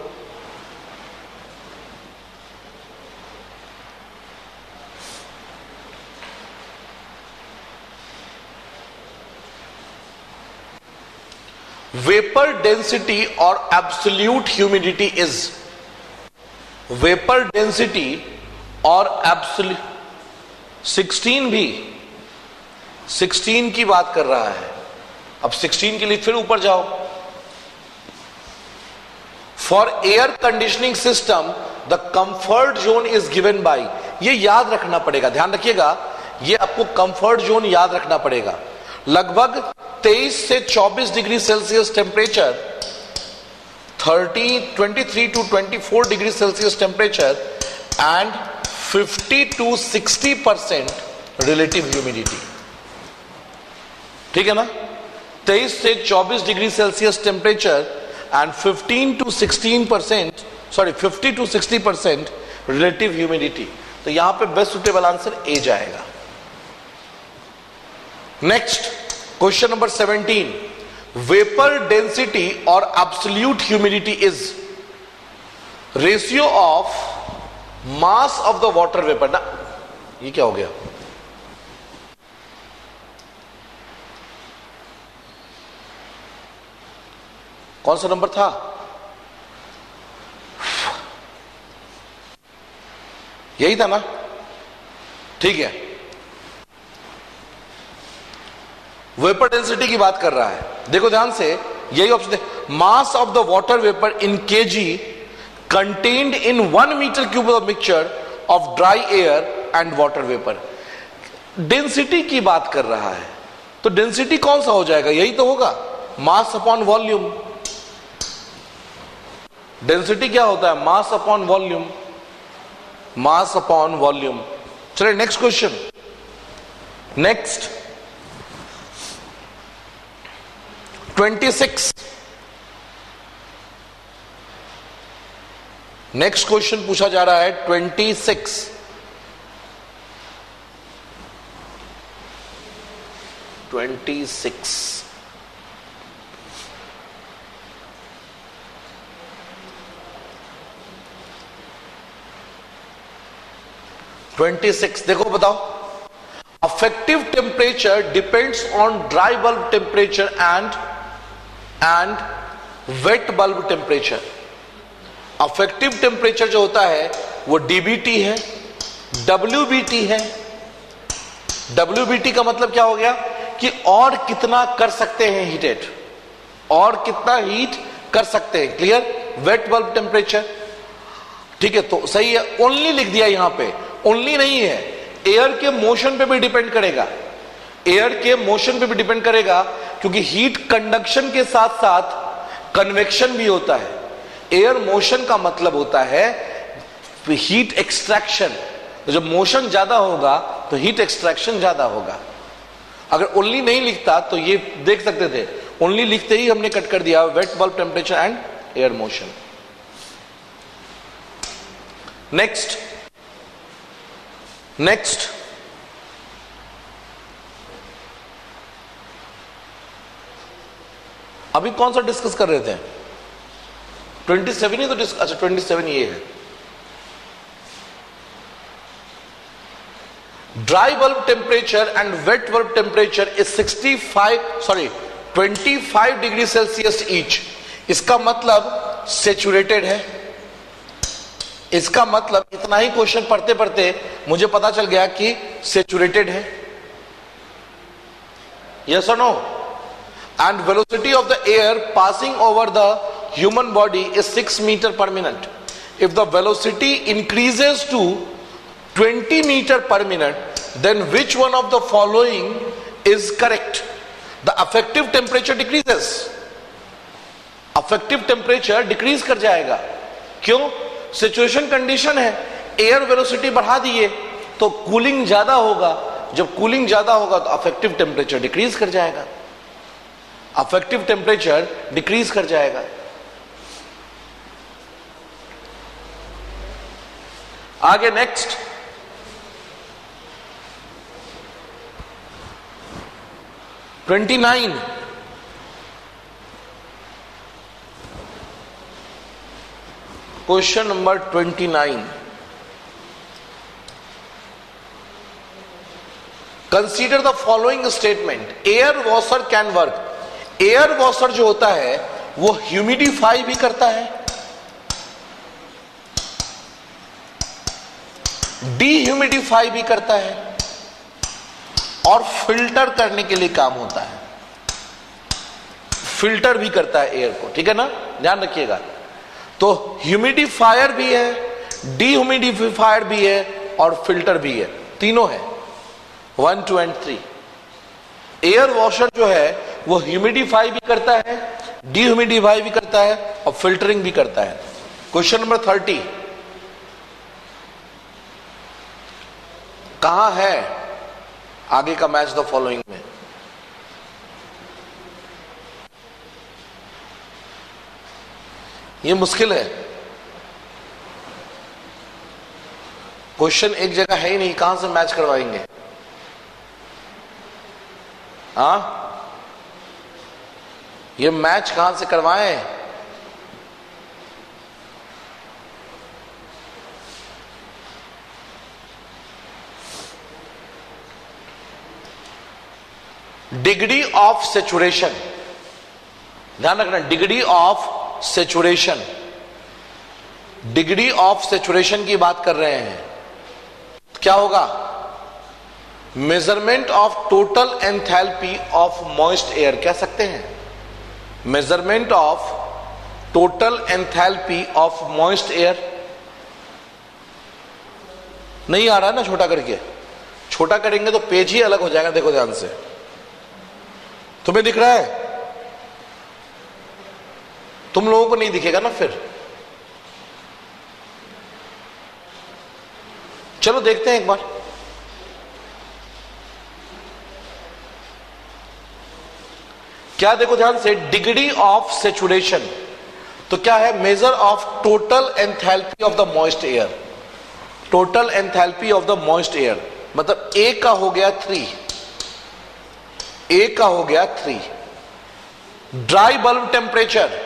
वेपर डेंसिटी और absolute humidity is. Vapour density और एब्सोल्यूट 16 भी 16 की बात कर रहा है। अब 16 के लिए फिर ऊपर जाओ। For air conditioning system the comfort zone is given by. ये याद रखना पड़ेगा, ध्यान रखिएगा, ये आपको कंफर्ट जोन याद रखना पड़ेगा। लगभग 23 से 24 degree Celsius temperature, 23 to 24 degree Celsius temperature and 50 to 60% relative humidity. ठीक है ना? 23 से 24 degree Celsius temperature and 50 to 60% relative humidity. तो यहां पे बेस्ट सुटेबल आंसर ए जाएगा। Next question number 17, vapour density और absolute humidity is ratio of mass of the water vapour. ना ये क्या हो गया? कौन सा नंबर था? यही था ना? ठीक है, वेपर डेंसिटी की बात कर रहा है। देखो ध्यान से, यही ऑप्शन है, mass of the water vapour in KG contained in 1 metre cube of mixture of dry air and water vapour. Density की बात कर रहा है, तो डेंसिटी कौन सा हो जाएगा? यही तो होगा, मास अपॉन वॉल्यूम। डेंसिटी क्या होता है? Mass upon volume, mass upon volume. चलिए next question. Next 26, next question पूछा जा रहा है 26। देखो बताओ, effective temperature depends on dry bulb temperature and wet bulb temperature. Effective temperature जो होता है वो डीबीटी है, डब्ल्यूबीटी है। डब्ल्यूबीटी का मतलब क्या हो गया कि और कितना कर सकते हैं हीटेड, और कितना हीट कर सकते हैं। क्लियर? Wait bulb temperature. ठीक है, तो सही है, ओनली लिख दिया यहां पे। ओनली नहीं है, एयर के मोशन पे भी डिपेंड करेगा, एयर के मोशन पे भी डिपेंड करेगा, क्योंकि हीट कंडक्शन के साथ साथ कन्वेक्शन भी होता है। एयर मोशन का मतलब होता है हीट एक्सट्रैक्शन। तो जब मोशन ज्यादा होगा तो हीट एक्सट्रैक्शन ज्यादा होगा। अगर ओनली नहीं लिखता तो ये देख सकते थे, ओनली लिखते ही हमने कट कर दिया wait bulb temperature and air motion. Next अभी कौन सा डिस्कस कर रहे थे? 27 ही तो अच्छा 27 ये है। Dry bulb temperature and wet bulb temperature is 25 degree Celsius each. इसका मतलब सेचुरेटेड है। इसका मतलब इतना ही क्वेश्चन पढ़ते पढ़ते मुझे पता चल गया कि सेचुरेटेड है। यस और no? And velocity of the air passing over the human body is 6 metre per minute. If the velocity increases to 20 metre per minute, then which one of the following is correct? The effective temperature decreases. Effective temperature decrease कर जाएगा। क्यों? सिचुएशन कंडीशन है, एयर वेलोसिटी बढ़ा दिए तो कूलिंग ज्यादा होगा। जब कूलिंग ज्यादा होगा तो अफेक्टिव टेम्परेचर डिक्रीज कर जाएगा। अफेक्टिव टेम्परेचर डिक्रीज कर जाएगा। आगे next 29। Question number 29। Consider the following statement. Air washer can work. Air washer जो होता है वो ह्यूमिडिफाई भी करता है, डीह्यूमिडिफाई भी करता है और फिल्टर करने के लिए काम होता है। फिल्टर भी करता है एयर को। ठीक है ना? ध्यान रखिएगा। तो ह्यूमिडिफायर भी है, डीह्यूमिडिफायर भी है और फिल्टर भी है, तीनों है। 1, 2 एंड 3। एयर वॉशर जो है वो ह्यूमिडिफाई भी करता है, डिह्यूमिडिफाई भी करता है और फिल्टरिंग भी करता है। क्वेश्चन नंबर 30, कहां है आगे का मैच द फॉलोइंग में? ये मुश्किल है, क्वेश्चन एक जगह है ही नहीं, कहां से मैच करवाएंगे? ये मैच कहां से करवाएं? डिग्री ऑफ सेचुरेशन, ध्यान रखना, degree of saturation, degree of saturation की बात कर रहे हैं। क्या होगा? Measurement of total enthalpy of moist air कह सकते हैं, measurement of total enthalpy of moist air. नहीं आ रहा है ना छोटा करके? छोटा करेंगे तो पेज ही अलग हो जाएगा, देखो ध्यान से, तुम्हें दिख रहा है? तुम लोगों को नहीं दिखेगा ना फिर। चलो देखते हैं एक बार। क्या देखो ध्यान से, डिग्री ऑफ सेचुरेशन तो क्या है? Measure of total enthalpy of the moist air, total enthalpy of the moist air, मतलब ए का हो गया 3, ए का हो गया 3। Dry bulb temperature,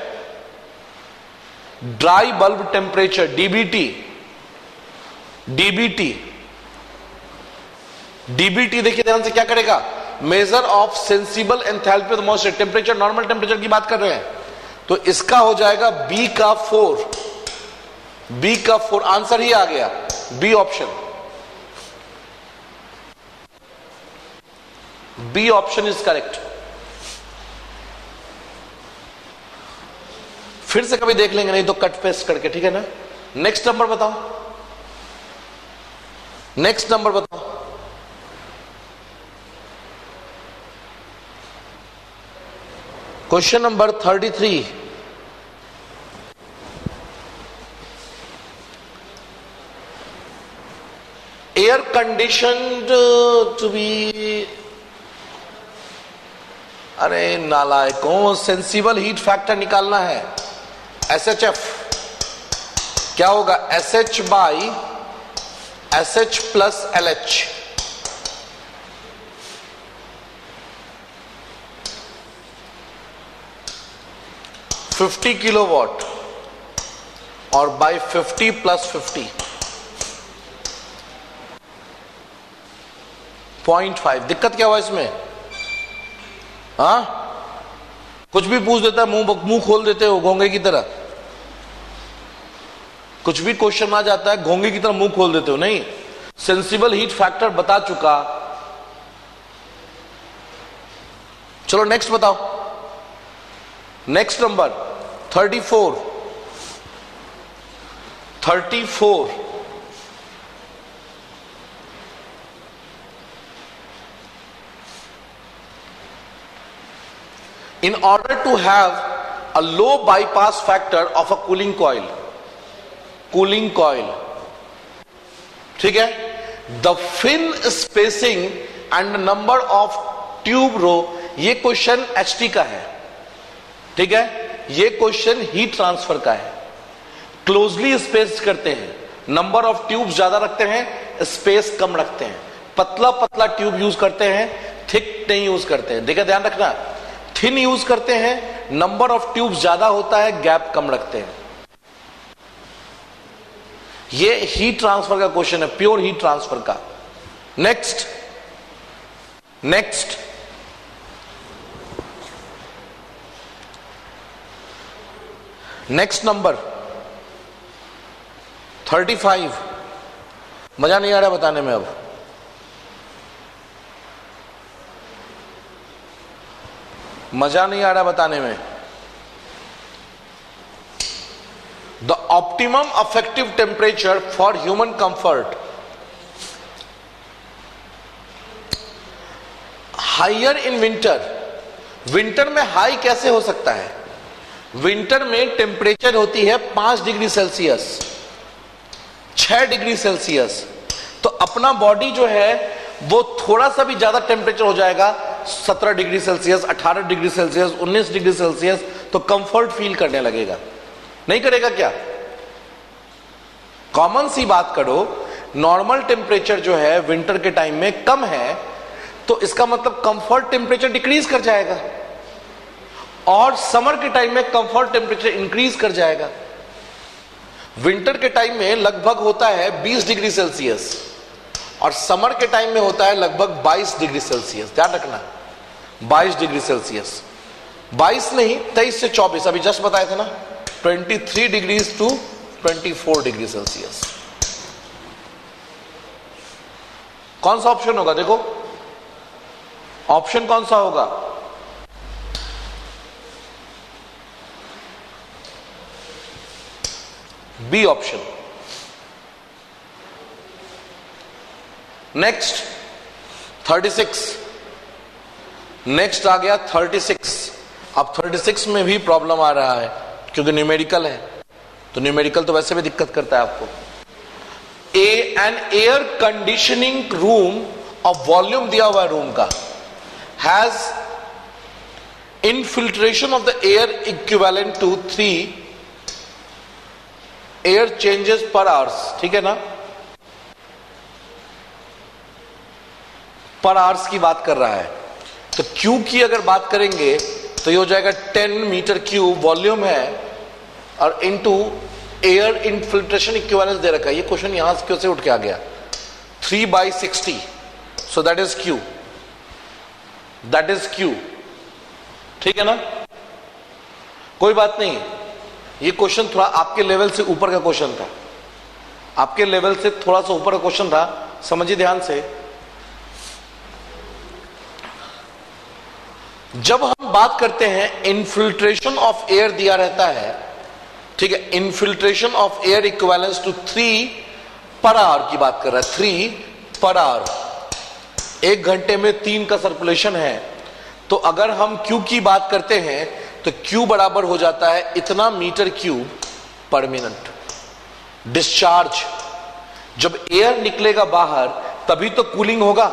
dry bulb temperature DBT, DBT, DBT देखिए ध्यान से क्या करेगा? Measure of sensible enthalpy of the moist air, temperature, normal temperature की बात कर रहे हैं, तो इसका हो जाएगा बी का 4, बी का 4, आंसर ही आ गया, B option, B option is correct. फिर से कभी देख लेंगे, नहीं तो कट पेस्ट करके, ठीक है ना? नेक्स्ट नंबर बताओ, नेक्स्ट नंबर बताओ। Question number 33, air conditioned to be, अरे नालायकों, सेंसिबल हीट फैक्टर निकालना है, SHF। क्या होगा? SH by SH plus LH, $50 kilowatt और बाई 50 प्लस 50 0.5। दिक्कत क्या हुआ इसमें? कुछ भी पूछ देता है, मुंह खोल देते हो घोंगे की तरह, कुछ भी क्वेश्चन आ जाता है घोंगे की तरह मुंह खोल देते हो। नहीं, सेंसिबल हीट फैक्टर बता चुका। चलो नेक्स्ट बताओ, next number 34, 34, in order to have a low bypass factor of a cooling coil, cooling coil, ठीक है, the fin spacing and number of tube row, ये क्वेश्चन HT का है, ठीक है, ये क्वेश्चन हीट ट्रांसफर का है। क्लोजली स्पेस करते हैं, नंबर ऑफ ट्यूब ज्यादा रखते हैं, स्पेस कम रखते हैं, पतला पतला ट्यूब यूज करते हैं, थिक नहीं यूज करते हैं। देखिए ध्यान रखना, थिन यूज करते हैं, नंबर ऑफ ट्यूब ज्यादा होता है, गैप कम रखते हैं। ये हीट ट्रांसफर का क्वेश्चन है, प्योर हीट ट्रांसफर का। Next, next, next number 35। मजा नहीं आ रहा बताने में, अब मजा नहीं आ रहा बताने में। The optimum affective temperature for human comfort, higher in winter, winter में हाई कैसे हो सकता है? विंटर में टेम्परेचर होती है 5 डिग्री सेल्सियस, 6 डिग्री सेल्सियस, तो अपना बॉडी जो है वो थोड़ा सा भी ज्यादा टेम्परेचर हो जाएगा, 17 degree Celsius, 18 degree Celsius, 19 degree Celsius, तो कंफर्ट फील करने लगेगा, नहीं करेगा क्या? कॉमन सी बात करो, नॉर्मल टेम्परेचर जो है विंटर के टाइम में कम है, तो इसका मतलब कंफर्ट टेम्परेचर डिक्रीज कर जाएगा, और समर के टाइम में कंफर्ट टेम्परेचर इंक्रीज कर जाएगा। विंटर के टाइम में लगभग होता है 20 डिग्री सेल्सियस, और समर के टाइम में होता है लगभग 22 डिग्री सेल्सियस। ध्यान रखना, 22 डिग्री सेल्सियस, 22 नहीं 23 से 24, अभी जस्ट बताए थे ना, 23 डिग्रीज टू 24 डिग्री सेल्सियस। कौन सा ऑप्शन होगा? देखो ऑप्शन कौन सा होगा? B option. नेक्स्ट 36, नेक्स्ट आ गया 36। अब 36 में भी प्रॉब्लम आ रहा है क्योंकि न्यूमेरिकल है, तो न्यूमेरिकल तो वैसे भी दिक्कत करता है आपको। एन एयर कंडीशनिंग रूम, और वॉल्यूम दिया हुआ है रूम का, has infiltration of the air equivalent to 3 air changes per hours, ठीक है ना? पर आवर्स की बात कर रहा है, तो क्यू की अगर बात करेंगे तो ये हो जाएगा 10 मीटर क्यूब वॉल्यूम है, और इनटू एयर इनफिल्ट्रेशन इक्विवेलेंस दे रखा है। ये क्वेश्चन यहां से उठ के आ गया, 3/60, so that is Q, that is Q, ठीक है ना? कोई बात नहीं, ये क्वेश्चन थोड़ा आपके लेवल से ऊपर का क्वेश्चन था, आपके लेवल से थोड़ा सा ऊपर का क्वेश्चन था, समझिए ध्यान से। जब हम बात करते हैं इनफिल्ट्रेशन ऑफ एयर दिया रहता है, ठीक है, infiltration of air equivalence to 3 per our की बात कर रहा है, 3 पर आवर, 1 घंटे में 3 का सर्कुलेशन है, तो अगर हम क्यू की बात करते हैं तो क्यू बराबर हो जाता है इतना metre cube per minute. Discharge, जब एयर निकलेगा बाहर तभी तो कूलिंग होगा,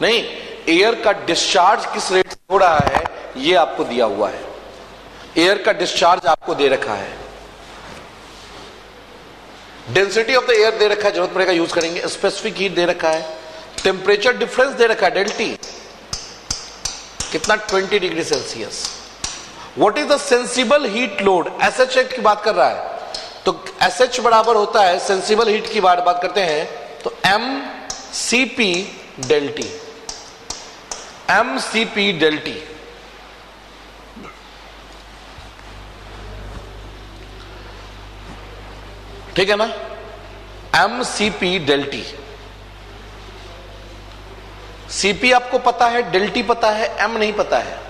नहीं, एयर का डिस्चार्ज किस रेट से हो रहा है ये आपको दिया हुआ है, एयर का डिस्चार्ज आपको दे रखा है, डेंसिटी ऑफ द एयर दे रखा है, जरूरत पड़ेगा यूज करेंगे, स्पेसिफिक हीट दे रखा है, टेम्परेचर डिफरेंस दे रखा है, डेल्टी कितना 20 degree Celsius. What is the sensible heat load, SH की बात कर रहा है, तो SH बराबर होता है, सेंसिबल हीट की बात करते हैं तो mCp डेल्टी, mCp डेल्टी, ठीक है ना? mCp डेल्टी, Cp आपको पता है, डेल्टी पता है, m नहीं पता है,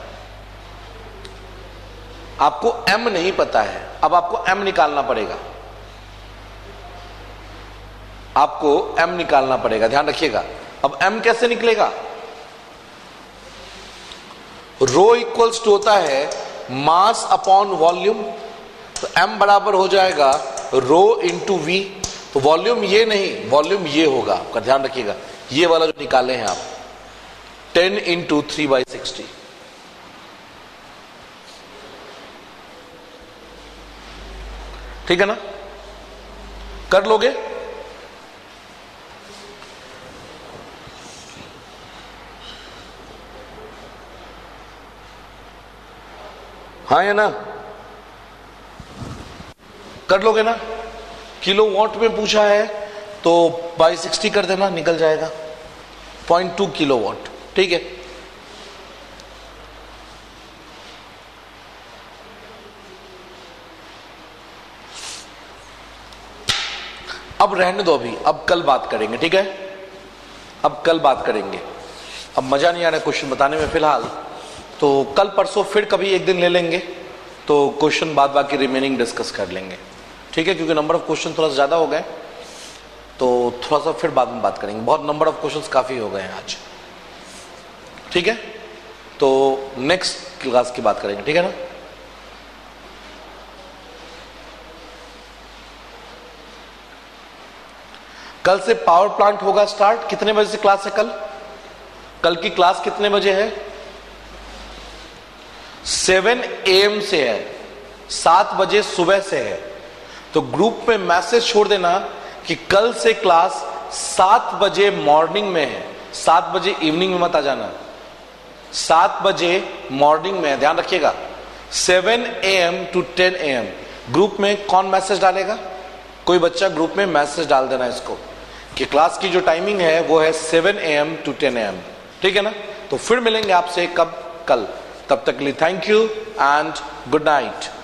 आपको m नहीं पता है, अब आपको m निकालना पड़ेगा, आपको m निकालना पड़ेगा, ध्यान रखिएगा। अब m कैसे निकलेगा? रो इक्वल्स टू होता है मास अपॉन वॉल्यूम, तो m बराबर हो जाएगा रो इंटू वी, तो वॉल्यूम ये नहीं, वॉल्यूम ये होगा आपका, ध्यान रखिएगा, ये वाला जो निकाले हैं आप, 10 इंटू 3/60, ठीक है ना? कर लोगे? हाँ या ना? कर लोगे ना? किलो वॉट में पूछा है तो बाई 60 कर देना, निकल जाएगा 0.2 किलो वॉट, ठीक है? अब रहने दो, अभी अब कल बात करेंगे, ठीक है? अब कल बात करेंगे, अब मजा नहीं आ रहा क्वेश्चन बताने में फिलहाल, तो कल परसों फिर कभी एक दिन ले लेंगे, तो क्वेश्चन बाद बाकी रिमेनिंग डिस्कस कर लेंगे, ठीक है? क्योंकि नंबर ऑफ क्वेश्चन थोड़ा ज्यादा हो गए, तो थोड़ा सा फिर बाद में बात करेंगे, बहुत नंबर ऑफ क्वेश्चंस काफी हो गए हैं आज, ठीक? ठीक है, तो नेक्स्ट क्लास की बात करेंगे, ठीक है ना। कल से पावर प्लांट होगा स्टार्ट। कितने बजे से क्लास है कल? कल की क्लास कितने बजे है? 7 AM से है, 7 बजे सुबह से है। तो ग्रुप में मैसेज छोड़ देना कि कल से क्लास 7 बजे मॉर्निंग में है, 7 बजे इवनिंग में मत आ जाना, 7 बजे मॉर्निंग में है, ध्यान रखिएगा। 7 AM to 10 AM। ग्रुप में कौन मैसेज डालेगा? कोई बच्चा ग्रुप में मैसेज डाल देना इसको कि क्लास की जो टाइमिंग है वो है 7 AM to 10 AM, ठीक है ना। तो फिर मिलेंगे आपसे कब? कल। तब तक के लिए thank you and good night.